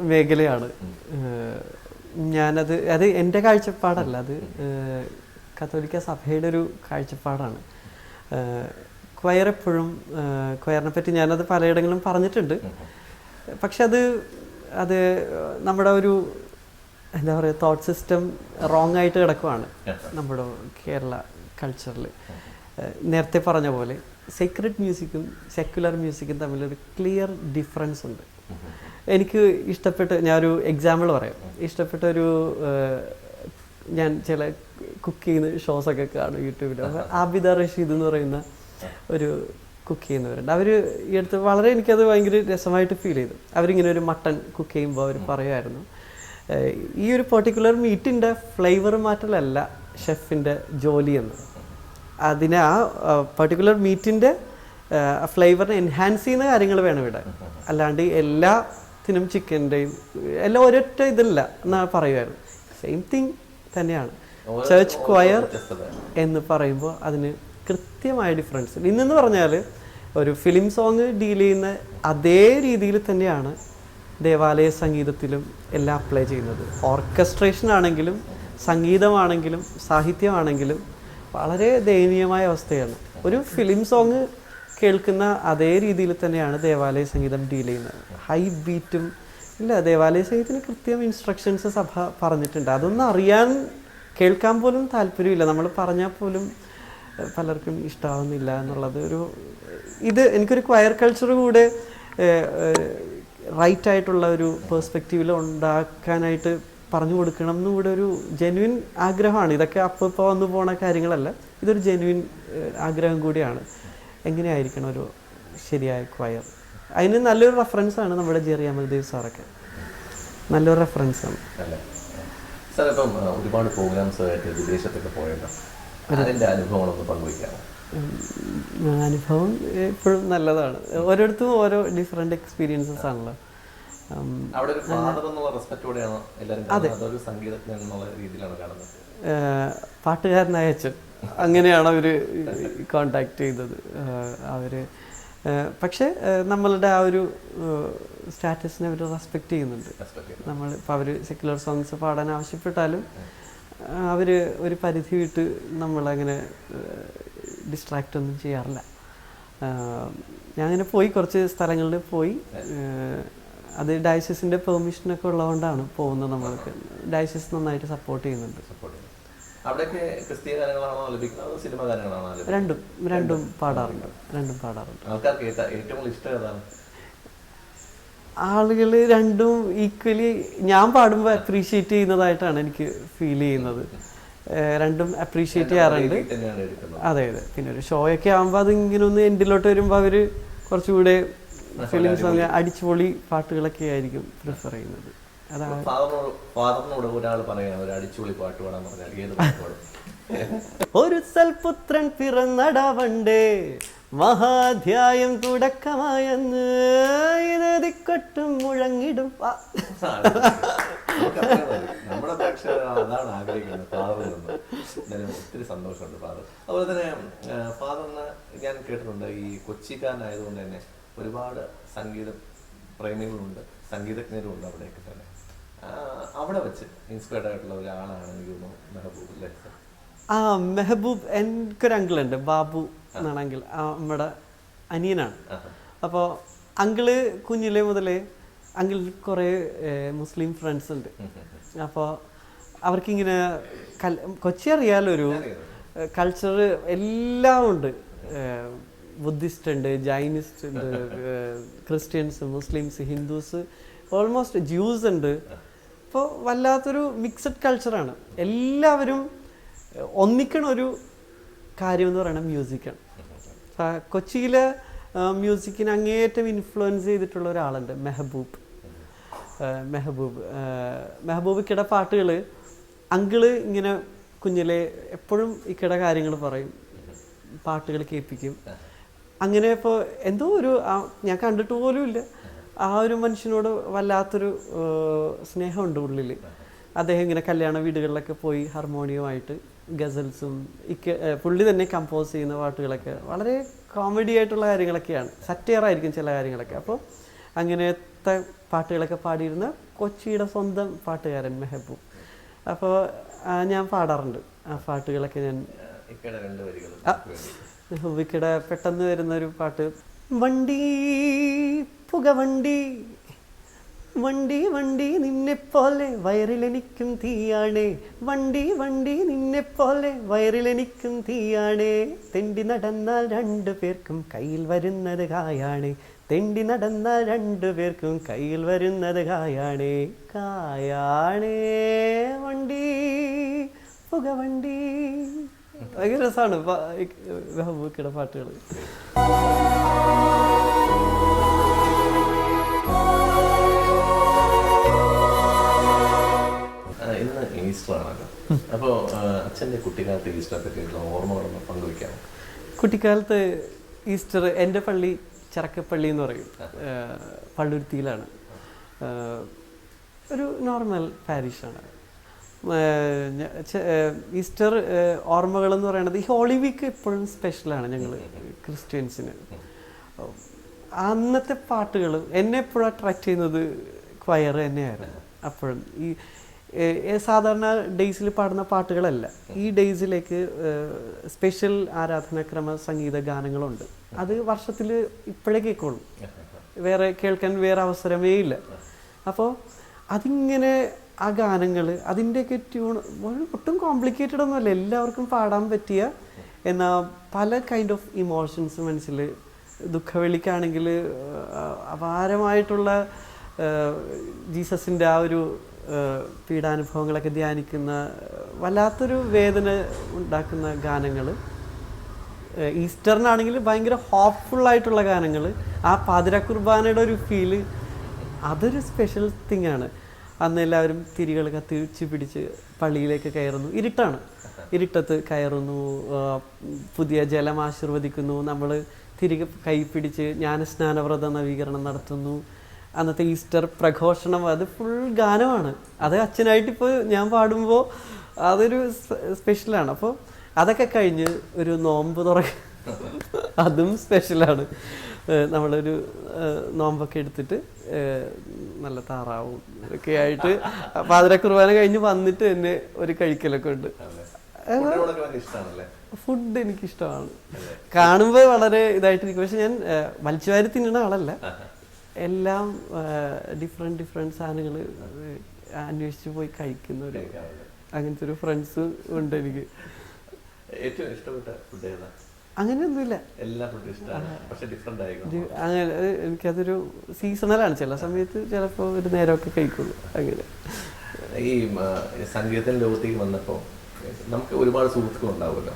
മേഖലയാണ്. അത് എൻ്റെ കാഴ്ചപ്പാടല്ല, അത് കത്തോലിക്ക സഭയുടെ ഒരു കാഴ്ചപ്പാടാണ്. ക്വയർ എപ്പോഴും, ക്വയറിനെ പറ്റി ഞാനത് പലയിടങ്ങളിലും പറഞ്ഞിട്ടുണ്ട്. പക്ഷെ അത് നമ്മുടെ ഒരു എന്താ പറയുക, തോട്ട് സിസ്റ്റം റോങ് ആയിട്ട് കിടക്കുവാണ് നമ്മുടെ കേരള കൾച്ചറിൽ. നേരത്തെ പറഞ്ഞ പോലെ സീക്രട്ട് മ്യൂസിക്കും സെക്യുലർ മ്യൂസിക്കും തമ്മിലൊരു ക്ലിയർ ഡിഫറൻസ് ഉണ്ട്. എനിക്ക് ഇഷ്ടപ്പെട്ട, ഞാനൊരു എക്സാമ്പിൾ പറയാം. ഇഷ്ടപ്പെട്ടൊരു, ഞാൻ ചില കുക്ക് ചെയ്യുന്ന ഷോസൊക്കെ കാണും യൂട്യൂബിൽ. അപ്പോൾ ആബിദ റഷീദ് എന്ന് പറയുന്ന ഒരു കുക്ക് ചെയ്യുന്നവരുണ്ട്. അവർ ഈ അടുത്ത് വളരെ എനിക്കത് ഭയങ്കര രസമായിട്ട് ഫീൽ ചെയ്തു. അവരിങ്ങനെ ഒരു മട്ടൺ കുക്ക് ചെയ്യുമ്പോൾ അവർ പറയുമായിരുന്നു, ഈ ഒരു പെർട്ടിക്കുലർ മീറ്റിൻ്റെ ഫ്ലേവർ മാറ്റലല്ല ഷെഫിൻ്റെ ജോലിയെന്ന്, അതിനെ ആ പെർട്ടിക്കുലർ മീറ്റിൻ്റെ ഫ്ലേവറിനെ എൻഹാൻസ് ചെയ്യുന്ന കാര്യങ്ങൾ വേണം ഇവിടെ, അല്ലാണ്ട് എല്ലാത്തിനും ചിക്കൻ്റെയും എല്ലാം ഒരൊറ്റ ഇതില്ല എന്നാണ് പറയുമായിരുന്നു. സെയിം തിങ് തന്നെയാണ് ചർച്ച് ക്വയർ എന്ന് പറയുമ്പോൾ അതിന് കൃത്യമായ ഡിഫറൻസ്. ഇന്നെന്ന് പറഞ്ഞാൽ ഒരു ഫിലിം സോങ് ഡീൽ ചെയ്യുന്ന അതേ രീതിയിൽ തന്നെയാണ് ദേവാലയ സംഗീതത്തിലും എല്ലാം അപ്ലൈ ചെയ്യുന്നത്. ഓർക്കസ്ട്രേഷൻ ആണെങ്കിലും സംഗീതമാണെങ്കിലും സാഹിത്യമാണെങ്കിലും വളരെ ദയനീയമായ അവസ്ഥയാണ്. ഒരു ഫിലിം സോങ് കേൾക്കുന്ന അതേ രീതിയിൽ തന്നെയാണ് ദേവാലയ സംഗീതം ഡീൽ ചെയ്യുന്നത്. ഹൈ ബീറ്റും ഇല്ല, ദേവാലയ സംഗീതത്തിന് കൃത്യം ഇൻസ്ട്രക്ഷൻസ് സഭ പറഞ്ഞിട്ടുണ്ട്. അതൊന്നും അറിയാൻ കേൾക്കാൻ പോലും താല്പര്യമില്ല. നമ്മൾ പറഞ്ഞാൽ പോലും പലർക്കും ഇഷ്ടമാവുന്നില്ല എന്നുള്ളത് ഇത് എനിക്കൊരു ക്വയർ കൾച്ചർ കൂടെ റൈറ്റ് ആയിട്ടുള്ള ഒരു പെർസ്പെക്റ്റീവിൽ ഉണ്ടാക്കാനായിട്ട് പറഞ്ഞു കൊടുക്കണം എന്നുകൂടെ ഒരു ജെന്യുവിൻ ആഗ്രഹമാണ്. ഇതൊക്കെ അപ്പോൾ വന്നു പോണ കാര്യങ്ങളല്ല, ഇതൊരു ജെന്യുവിൻ ആഗ്രഹം കൂടിയാണ്. എങ്ങനെയായിരിക്കണം ഒരു ശരിയായ ക്വയർ? അതിന് നല്ലൊരു റെഫറൻസാണ് നമ്മുടെ ജെറി അമൽദേവ് സാറൊക്കെ, നല്ലൊരു റെഫറൻസാണ്. സാർ ഇപ്പം ഒരുപാട് പ്രോഗ്രാംസ് ആയിട്ട് വിദേശത്തൊക്കെ പോയല്ലോ, അതിൻ്റെ അനുഭവങ്ങളൊന്ന് പങ്കുവയ്ക്കാമോ? അനുഭവം എപ്പോഴും നല്ലതാണ്. ഓരോരുത്തരും ഓരോ ഡിഫറെൻ്റ് എക്സ്പീരിയൻസസ് ആണല്ലോ. അവിടെ ഒരു ഫാദർ എന്നുള്ള റെസ്പെക്റ്റോടെയാണോ എല്ലാവരും കാണുന്നത്? അതൊരു സംഗീതജ്ഞൻ എന്നുള്ള രീതിയിലാണ് കാണുന്നത്? പാട്ടുകാരനായ അച്ഛൻ അങ്ങനെയാണ് അവർ കോണ്ടാക്ട് ചെയ്തത്. അവർ പക്ഷേ നമ്മളുടെ ആ ഒരു സ്റ്റാറ്റസിനെ അവർ റെസ്പെക്റ്റ് ചെയ്യുന്നുണ്ട്. നമ്മൾ ഇപ്പോൾ അവർ സെക്യുലർ സോങ്സ് പാടാൻ ആവശ്യപ്പെട്ടാലും അവർ ഒരു പരിധി വിട്ട് നമ്മളങ്ങനെ ഡിസ്ട്രാക്റ്റ് ഒന്നും ചെയ്യാറില്ല. ഞാൻ അങ്ങനെ പോയി കുറച്ച് സ്ഥലങ്ങളിൽ പോയി. അത് ഡയസിസിൻ്റെ പെർമിഷനൊക്കെ ഉള്ളതുകൊണ്ടാണ് പോകുന്നത്. നമ്മൾക്ക് ഡയസിസ് നന്നായിട്ട് സപ്പോർട്ട് ചെയ്യുന്നുണ്ട്. രണ്ടും പാടാറുണ്ട്. ആളുകൾ രണ്ടും ഈക്വലി ഞാൻ പാടുമ്പോൾ അപ്രീഷിയേറ്റ് ചെയ്യുന്നതായിട്ടാണ് എനിക്ക് ഫീൽ ചെയ്യുന്നത്. രണ്ടും അപ്രീഷിയേറ്റ് ചെയ്യാറുണ്ട്. അതെ. പിന്നെ ഒരു ഷോയൊക്കെ ആകുമ്പോൾ അതിങ്ങനെ ഒന്ന് എൻഡിലോട്ട് വരുമ്പോൾ അവർ കുറച്ചുകൂടെ ഫിലിംസ് അടിച്ചുപൊളി പാട്ടുകളൊക്കെ ആയിരിക്കും പ്രിഫർ ചെയ്യുന്നത്. അതാണ് ഫാദറിനോട് ഒരാൾ പറയാം ഒരു അടിച്ചുപൊളി പാട്ട് പാടാൻ പറഞ്ഞാൽ ഏത് പാട്ട് പാടും? ഒരു സൽപുത്രൻ പിറന്നടാവണ്ടേ, മഹാധ്യായം തുടക്കമായെന്ന് ഇതിക്കൊട്ടും മുഴങ്ങിടും. നമ്മുടെ പ്രേക്ഷകർ അതാണ് ആഗ്രഹിക്കുന്നത് ഫാദറിൽ നിന്ന്. എന്തായാലും ഒത്തിരി സന്തോഷമുണ്ട് ഫാദർ. അതുപോലെ തന്നെ ഫാദറിന് ഞാൻ കേട്ടിട്ടുണ്ട് ഈ കൊച്ചിക്കാരനായതുകൊണ്ട് തന്നെ ഒരുപാട് സംഗീത പ്രേമികളുണ്ട്, സംഗീതജ്ഞരുണ്ട് അവിടെയൊക്കെ തന്നെ. അവിടെ വെച്ച് ഇൻസ്പയർഡ് ആയിട്ടുള്ള ഒരാളാണ് എനിക്ക് തോന്നുന്നു മെഹബൂബ് അല്ലേ? മെഹബൂബ്, എനിക്കൊരു അങ്കിളുണ്ട്, ബാബു എന്നാണ് അങ്കിൾ, നമ്മുടെ അനിയനാണ്. അപ്പോൾ അങ്കിള് കുഞ്ഞിലെ മുതലേ അങ്കിൾ കുറേ മുസ്ലിം ഫ്രണ്ട്സ് ഉണ്ട്. അപ്പോൾ അവർക്കിങ്ങനെ കൊച്ചി അറിയാലോ, ഒരു കൾച്ചർ എല്ലാം ഉണ്ട്. ബുദ്ധിസ്റ്റ് ഉണ്ട്, ജൈനിസ്റ്റ് ഉണ്ട്, Christians, Muslims, Hindus, almost juice ഉണ്ട്. അപ്പോൾ വല്ലാത്തൊരു മിക്സഡ് കൾച്ചറാണ്. എല്ലാവരും ഒന്നിക്കണ ഒരു കാര്യം എന്ന് പറയുന്നത് മ്യൂസിക്കാണ്. കൊച്ചിയിലെ മ്യൂസിക്കിനെ അങ്ങേയറ്റം ഇൻഫ്ലുവൻസ് ചെയ്തിട്ടുള്ള ഒരാളുണ്ട്, മെഹബൂബിക്കയുടെ പാട്ടുകൾ അങ്കിള് ഇങ്ങനെ കുഞ്ഞിലെ എപ്പോഴും ഇക്കയുടെ കാര്യങ്ങൾ പറയും, പാട്ടുകൾ കേൾപ്പിക്കും. അങ്ങനെ ഇപ്പോൾ എന്തോ ഒരു ഞാൻ കണ്ടിട്ട് പോലും ഇല്ല, ആ ഒരു മനുഷ്യനോട് വല്ലാത്തൊരു സ്നേഹമുണ്ട് ഉള്ളിൽ. അദ്ദേഹം ഇങ്ങനെ കല്യാണ വീടുകളിലൊക്കെ പോയി ഹാർമോണിയമായിട്ട് ഗസൽസും പുള്ളി തന്നെ കമ്പോസ് ചെയ്യുന്ന പാട്ടുകളൊക്കെ വളരെ കോമഡി ആയിട്ടുള്ള കാര്യങ്ങളൊക്കെയാണ്, സറ്റയറായിരിക്കും ചില കാര്യങ്ങളൊക്കെ. അപ്പോൾ അങ്ങനത്തെ പാട്ടുകളൊക്കെ പാടിയിരുന്ന കൊച്ചിയുടെ സ്വന്തം പാട്ടുകാരൻ മെഹബൂബ്. അപ്പോൾ ഞാൻ പാടാറുണ്ട് ആ പാട്ടുകളൊക്കെ. ഞാൻ മെഹബൂബിക്കയുടെ പെട്ടെന്ന് വരുന്നൊരു പാട്ട്, വണ്ടി പുകവണ്ടി വണ്ടി വണ്ടി നിന്നെപ്പോലെ വയറിലെനിക്കും തീയാണേ, വണ്ടി വണ്ടി നിന്നെപ്പോലെ വയറിലെനിക്കും തീയാണേ, തെണ്ടി നടന്നാൽ 2 പേർക്കും കയ്യിൽ വരുന്നത് കായാണേ, തെണ്ടി നടന്നാൽ 2 പേർക്കും കയ്യിൽ വരുന്നത് കായാണേ, കായാണേ വണ്ടി പുകവണ്ടി. ഭയങ്കര രസമാണ് മെഹബൂബിക്കയുടെ പാട്ടുകൾ. ഇന്ന് ഈസ്റ്റർ ആണല്ലോ, അപ്പോൾ അച്ഛൻ്റെ കുട്ടിക്കാലത്ത് ഈസ്റ്ററെ പറ്റിയിട്ടുള്ള ഓർമ്മകളൊന്ന് പങ്കുവയ്ക്കാമോ? കുട്ടിക്കാലത്ത് ഈസ്റ്റർ എൻ്റെ പള്ളി ചിറക്കപ്പള്ളി എന്ന് പറയും, പള്ളുരുത്തിയിലാണ്. ഒരു നോർമൽ പാരിഷാണ്. ഈസ്റ്റർ ഓർമ്മകളെന്ന് പറയുന്നത് ഈ ഹോളി വീക്ക് എപ്പോഴും സ്പെഷ്യലാണ് ഞങ്ങൾ ക്രിസ്ത്യൻസിന്. അന്നത്തെ പാട്ടുകൾ എന്നെ എപ്പോഴും അട്രാക്ട് ചെയ്യുന്നത് ക്വയർ തന്നെയായിരുന്നു. അപ്പോഴും ഈ സാധാരണ ഡേയ്സിൽ പാടുന്ന പാട്ടുകളല്ല, ഈ ഡേയ്സിലേക്ക് സ്പെഷ്യൽ ആരാധനാക്രമ സംഗീത ഗാനങ്ങളുണ്ട്. അത് വർഷത്തിൽ ഇപ്പോഴേ കേൾക്കുള്ളൂ, വേറെ കേൾക്കാൻ വേറെ അവസരമേ ഇല്ല. അപ്പോൾ അതിങ്ങനെ ആ ഗാനങ്ങൾ അതിൻ്റെയൊക്കെ ട്യൂൺ ഒട്ടും കോംപ്ലിക്കേറ്റഡ് ഒന്നുമല്ല, എല്ലാവർക്കും പാടാൻ പറ്റിയ, എന്നാൽ പല കൈൻഡ് ഓഫ് ഇമോഷൻസ് മനസ്സിൽ. ദുഃഖവെള്ളിക്കാണെങ്കിൽ അപാരമായിട്ടുള്ള ജീസസിൻ്റെ ആ ഒരു പീഡാനുഭവങ്ങളൊക്കെ ധ്യാനിക്കുന്ന വല്ലാത്തൊരു വേദന ഉണ്ടാക്കുന്ന ഗാനങ്ങൾ. ഈസ്റ്ററിനാണെങ്കിൽ ഭയങ്കര ഹോപ്പ്ഫുള്ളായിട്ടുള്ള ഗാനങ്ങൾ. ആ പാതിര കുർബാനയുടെ ഒരു ഫീല് അതൊരു സ്പെഷ്യൽ തിങ് ആണ്. അന്ന് എല്ലാവരും തിരികൾ കത്തിച്ച് പിടിച്ച് പള്ളിയിലേക്ക് കയറുന്നു, ഇരുട്ടാണ്, ഇരുട്ടത്ത് കയറുന്നു, പുതിയ ജലം ആശീർവദിക്കുന്നു, നമ്മൾ തിരികെ കൈ പിടിച്ച് ജ്ഞാനസ്നാനവ്രത നവീകരണം നടത്തുന്നു. അന്നത്തെ ഈസ്റ്റർ പ്രഘോഷണം അത് ഫുൾ ഗാനമാണ്. അത് അച്ഛനായിട്ടിപ്പോൾ ഞാൻ പാടുമ്പോൾ അതൊരു സ്പെഷ്യലാണ്. അപ്പോൾ അതൊക്കെ കഴിഞ്ഞ് ഒരു നോമ്പ് അതും സ്പെഷ്യലാണ്. നമ്മളൊരു നോമ്പൊക്കെ എടുത്തിട്ട് നല്ല താറാവും ഒക്കെ ആയിട്ട് പാതിര കുർബാന കഴിഞ്ഞ് വന്നിട്ട് തന്നെ ഒരു കഴിക്കലൊക്കെ ഉണ്ട്. ഫുഡ് എനിക്കിഷ്ടമാണ്, കാണുമ്പോൾ വളരെ ഇതായിട്ടിരിക്കും. പക്ഷെ ഞാൻ വലിച്ചുവാരി തിന്നുന്ന ആളല്ല, എല്ലാം ഡിഫറെൻറ്റ് സാധനങ്ങൾ അന്വേഷിച്ച് പോയി കഴിക്കുന്ന ഒരു അങ്ങനത്തെ ഒരു ഫ്രണ്ട്സ് ഉണ്ട് എനിക്ക്. ഏറ്റവും ഇഷ്ടപ്പെട്ട ഫുഡ് ഏതാ? അങ്ങനെയൊന്നുമില്ല, അങ്ങനെ എനിക്കതൊരു സീസണലാണ്. ചില സമയത്ത് ചിലപ്പോൾ ഒരു നേരമൊക്കെ കഴിക്കുള്ളൂ. അങ്ങനെ ഈ സംഗീതത്തിൻ്റെ ലോകത്തേക്ക് വന്നപ്പോൾ നമുക്ക് ഒരുപാട് സുഹൃത്തുക്കൾ ഉണ്ടാവുമല്ലോ.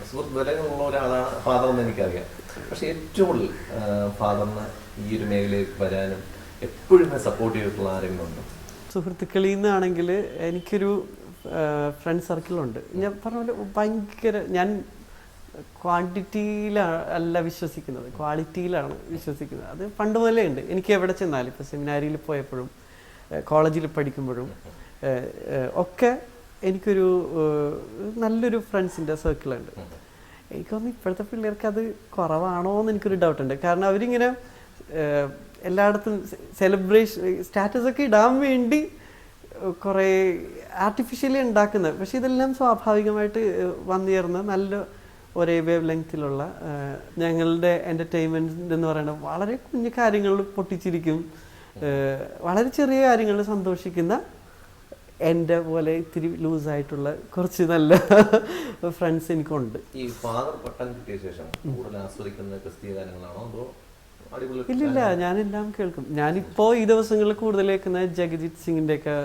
സുഹൃത്ത് വിലകളുള്ള ഒരാളാണ് ഫാദർ എന്ന് എനിക്കറിയാം. പക്ഷെ ഏറ്റവും കൂടുതൽ ഫാദറിന് ഈ ഒരു മേഖലയിലേക്ക് വരാനും എപ്പോഴും സപ്പോർട്ട് ചെയ്തിട്ടുള്ള ആരെങ്കിലും ഉണ്ടോ? സുഹൃത്തുക്കളിൽ നിന്നാണെങ്കിൽ എനിക്കൊരു ഫ്രണ്ട് സർക്കിളുണ്ട്. ഞാൻ പറഞ്ഞ പോലെ ഭയങ്കര, ഞാൻ ക്വാണ്ടിറ്റിയിലല്ല വിശ്വസിക്കുന്നത്, ക്വാളിറ്റിയിലാണ് വിശ്വസിക്കുന്നത്. അത് പണ്ട് മുതലേ ഉണ്ട്. എനിക്ക് എവിടെ ചെന്നാലും, ഇപ്പോൾ സെമിനാരിയിൽ പോയപ്പോഴും കോളേജിൽ പഠിക്കുമ്പോഴും ഒക്കെ എനിക്കൊരു നല്ലൊരു ഫ്രണ്ട്സിൻ്റെ സർക്കിളുണ്ട്. എനിക്ക് തോന്നുന്നു ഇപ്പോഴത്തെ പിള്ളേർക്ക് അത് കുറവാണോ എന്ന് എനിക്കൊരു ഡൗട്ടുണ്ട്. കാരണം അവരിങ്ങനെ എല്ലായിടത്തും സെലിബ്രേഷൻ സ്റ്റാറ്റസൊക്കെ ഇടാൻ വേണ്ടി കുറേ ആർട്ടിഫിഷ്യലി ഉണ്ടാക്കുന്നത്. പക്ഷെ ഇതെല്ലാം സ്വാഭാവികമായിട്ട് വന്നുചേർന്ന നല്ല ഒരേ വേവ് ലെങ്ത്തിലുള്ള ഞങ്ങളുടെ എൻ്റർടൈൻമെൻറ്റ് എന്ന് പറയുന്നത് വളരെ കുഞ്ഞു കാര്യങ്ങളിൽ പൊട്ടിച്ചിരിക്കും, വളരെ ചെറിയ കാര്യങ്ങളിൽ സന്തോഷിക്കുന്ന എൻ്റെ പോലെ ഇത്തിരി ലൂസായിട്ടുള്ള കുറച്ച് നല്ല ഫ്രണ്ട്സ് എനിക്കുണ്ട്. ഈ ഫാദർ പട്ടം കിട്ടിയ ശേഷം കൂടുതൽ ആസ്വദിക്കുന്ന ക്രിസ്തീയ ഗാനങ്ങളാണോ അതോ? ഇല്ലില്ല, ഞാനെല്ലാം കേൾക്കും. ഞാനിപ്പോൾ ഈ ദിവസങ്ങളിൽ കൂടുതൽ കേൾക്കുന്ന ജഗജിത് സിംഗിൻ്റെ ഒക്കെ,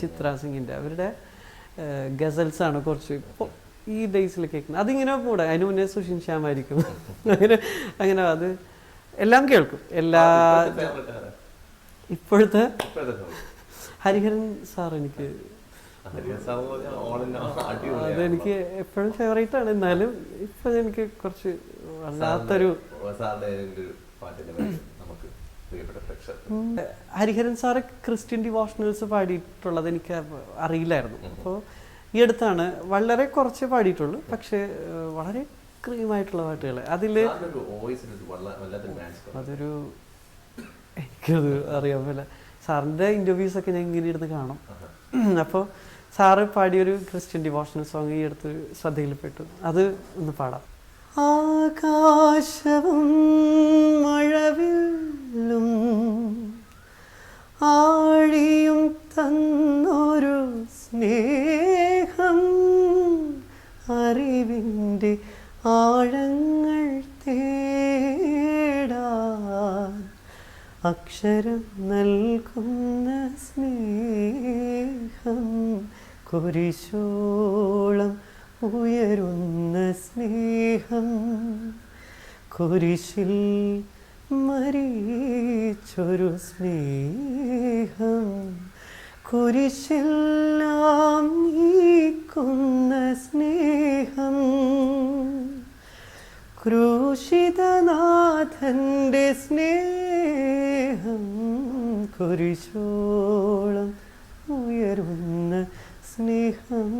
ചിത്ര സിംഗിൻ്റെ അവരുടെ ഗസൽസ് ആണ് കുറച്ച് ഇപ്പോൾ ഈ ഡേയ്സിൽ കേൾക്കുന്നത്. അതിങ്ങനെ കൂടെ അതിന് മുന്നേ സുഷിൻ ശ്യാമായിരിക്കും. അങ്ങനെ അത് എല്ലാം കേൾക്കും. ഇപ്പോഴത്തെ ഹരിഹരൻ സാർ എനിക്ക് അതെനിക്ക് എപ്പോഴും ഫേവറേറ്റ് ആണ്. എന്നാലും ഇപ്പം എനിക്ക് കുറച്ച് വല്ലാത്തൊരു ഹരിഹരൻ സാറ് ക്രിസ്ത്യൻ ഡിവോഷണൽസ് പാടിയിട്ടുള്ളത് എനിക്ക് അറിയില്ലായിരുന്നു. അപ്പോൾ ഈ അടുത്താണ് വളരെ കുറച്ച് പാടിയിട്ടുള്ളൂ. പക്ഷേ വളരെ ക്രീമായിട്ടുള്ള പാട്ടുകൾ അതിൽ അതൊരു എനിക്കത് അറിയാൻ പറ്റില്ല. സാറിൻ്റെ ഇൻ്റർവ്യൂസൊക്കെ ഞാൻ ഇങ്ങനെ ഇരുന്ന് കാണും. അപ്പോൾ സാറ് പാടിയൊരു ക്രിസ്ത്യൻ ഡിവോഷണൽ സോങ് ഈ അടുത്ത് ശ്രദ്ധയിൽപ്പെട്ടു. അത് ഒന്ന് പാടാം. ആകാശവും മഴവില്ലും ആഴിയും തന്നൊരു സ്നേഹം, അറിവിൻ്റെ ആഴങ്ങൾ തേടാൻ അക്ഷരം നൽകുന്ന സ്നേഹം, കുരിശോളം ഉയരുന്ന സ്നേഹം, കുരിശിൽ മരിച്ചൊരു സ്നേഹം, കുരിശെല്ലാം നീക്കുന്ന സ്നേഹം, ക്രൂശിതനാഥൻ്റെ സ്നേഹം, കുരിശോളം ഉയരുന്ന സ്നേഹം.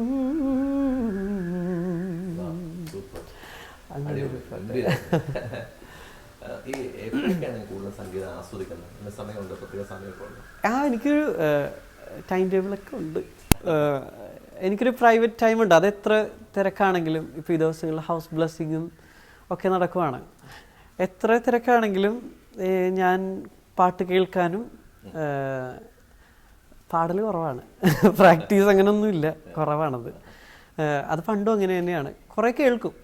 എനിക്കൊരു ടൈം ടേബിളൊക്കെ ഉണ്ട്. എനിക്കൊരു പ്രൈവറ്റ് ടൈമുണ്ട്. അത് എത്ര തിരക്കാണെങ്കിലും, ഇപ്പോൾ ഈ ദിവസങ്ങളിൽ ഹൗസ് ബ്ലെസ്സിങ്ങും ഒക്കെ നടക്കുവാണ്. എത്ര തിരക്കാണെങ്കിലും ഞാൻ പാട്ട് കേൾക്കാനും, പാടൽ കുറവാണ്, പ്രാക്ടീസ് അങ്ങനെയൊന്നുമില്ല, കുറവാണത്. അത് പണ്ടും അങ്ങനെ തന്നെയാണ്. കുറേ കേൾക്കും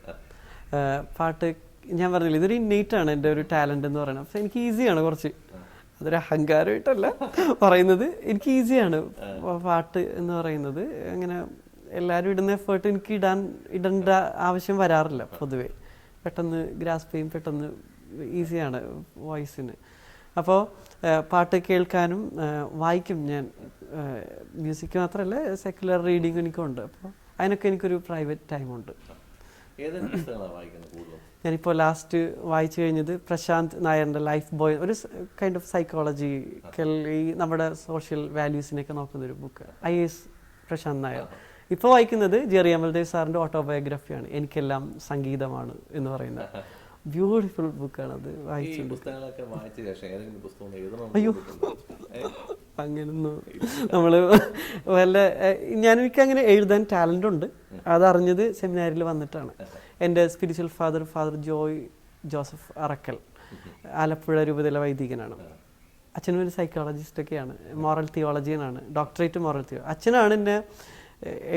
പാട്ട്. ഞാൻ പറഞ്ഞില്ല, ഇതൊരു ഇന്നേറ്റാണ് എൻ്റെ ഒരു ടാലൻ്റ് എന്ന് പറയുന്നത്. അപ്പോൾ എനിക്ക് ഈസിയാണ് കുറച്ച്, അതൊരു അഹങ്കാരമായിട്ടല്ല പറയുന്നത്, എനിക്ക് ഈസിയാണ് പാട്ട് എന്ന് പറയുന്നത്. അങ്ങനെ എല്ലാവരും ഇടുന്ന എഫേർട്ട് എനിക്ക് ഇടേണ്ട ആവശ്യം വരാറില്ല പൊതുവേ. പെട്ടെന്ന് ഗ്രാസ്പ് ചെയ്യും, പെട്ടെന്ന് ഈസിയാണ് വോയിസിന്. അപ്പോൾ പാട്ട് കേൾക്കാനും വായിക്കും ഞാൻ. മ്യൂസിക് മാത്രമല്ല, സെക്കുലർ റീഡിങ് എനിക്കുണ്ട്. അപ്പോൾ അതിനൊക്കെ എനിക്കൊരു പ്രൈവറ്റ് ടൈമുണ്ട്. ഞാനിപ്പോൾ ലാസ്റ്റ് വായിച്ചു കഴിഞ്ഞത് പ്രശാന്ത് നായരുടെ ലൈഫ് ബോയ്, ഒരു കൈൻഡ് ഓഫ് സൈക്കോളജിക്കൽ, ഈ നമ്മുടെ സോഷ്യൽ വാല്യൂസിനെയൊക്കെ നോക്കുന്നൊരു ബുക്ക്. IAS പ്രശാന്ത് നായർ. ഇപ്പോൾ വായിക്കുന്നത് ജെറി അമൽദേവ് സാറിൻ്റെ ഓട്ടോബയോഗ്രഫിയാണ്, എനിക്കെല്ലാം സംഗീതമാണ് എന്ന് പറയുന്നത്. ബ്യൂട്ടിഫുൾ ബുക്കാണ് അത്. വായിച്ചിട്ടുണ്ട്. അയ്യോ, അങ്ങനൊന്നും നമ്മൾ വല്ല എനിക്കങ്ങനെ എഴുതാൻ ടാലൻ്റ് ഉണ്ട്. അതറിഞ്ഞത് സെമിനാരിൽ വന്നിട്ടാണ്. എൻ്റെ spiritual father Joy Joseph Arakkal, Alappuzha രൂപതയിലെ വൈദികനാണ്. അച്ഛനും ഒരു സൈക്കോളജിസ്റ്റൊക്കെയാണ്, മോറൽ തിയോളജിയനാണ്, ഡോക്ടറേറ്റ് മോറൽ തിയോളജി. അച്ഛനാണ് എന്നെ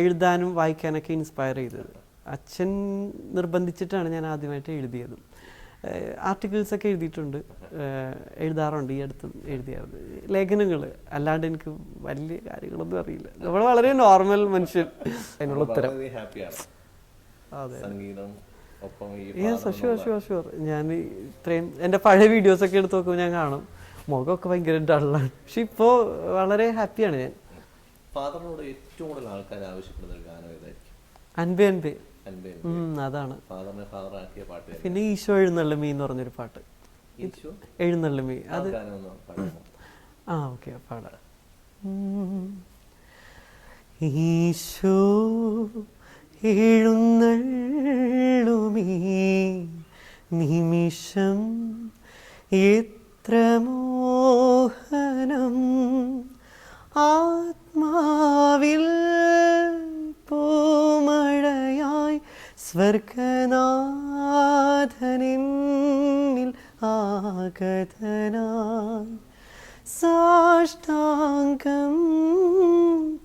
എഴുതാനും വായിക്കാനൊക്കെ ഇൻസ്പയർ ചെയ്തത്. അച്ഛൻ നിർബന്ധിച്ചിട്ടാണ് ഞാൻ ആദ്യമായിട്ട് എഴുതിയതും. ആർട്ടിക്കിൾസൊക്കെ എഴുതിയിട്ടുണ്ട്, എഴുതാറുണ്ട്. ഈ അടുത്തും എഴുതിയായിരുന്നു ലേഖനങ്ങൾ. അല്ലാണ്ട് എനിക്ക് വലിയ കാര്യങ്ങളൊന്നും അറിയില്ല. നമ്മൾ വളരെ നോർമൽ മനുഷ്യൻ. അതിനുള്ള ഉത്തരം. അതെ, സംഗീതം ഒപ്പം ഈ ഷുവർ ഞാൻ ഇത്രയും എൻ്റെ പഴയ വീഡിയോസൊക്കെ എടുത്ത് നോക്കുമ്പോൾ ഞാൻ കാണും മുഖമൊക്കെ ഭയങ്കര ഡള്ളാണ്. പക്ഷെ ഇപ്പോൾ വളരെ ഹാപ്പിയാണ് ഞാൻ. ഫാദറിനോട് ഏറ്റവും കൂടുതൽ ആൾക്കാർ ആവശ്യപ്പെടുന്ന ഒരു ഗാനം ഏതായിരിക്കും? അൻപേ അൻപേ. അതാണ്. ഫാദറിനെ ഫാദറാക്കിയ പാട്ട്. പിന്നെ ഈശോ എഴുന്നള്ളുമീ എന്ന് പറഞ്ഞൊരു പാട്ട്. എഴുന്നള്ളുമീ അത് ഓക്കെ പാടാം. ഈശോ എഴുന്നള്ളുമീ നിമിഷം എത്ര മോഹനം ആത്മാവിൽ പൂമഴയായി സ്വർഗനാഥനിൽ ആഗതനായി സാഷ്ടാംഗം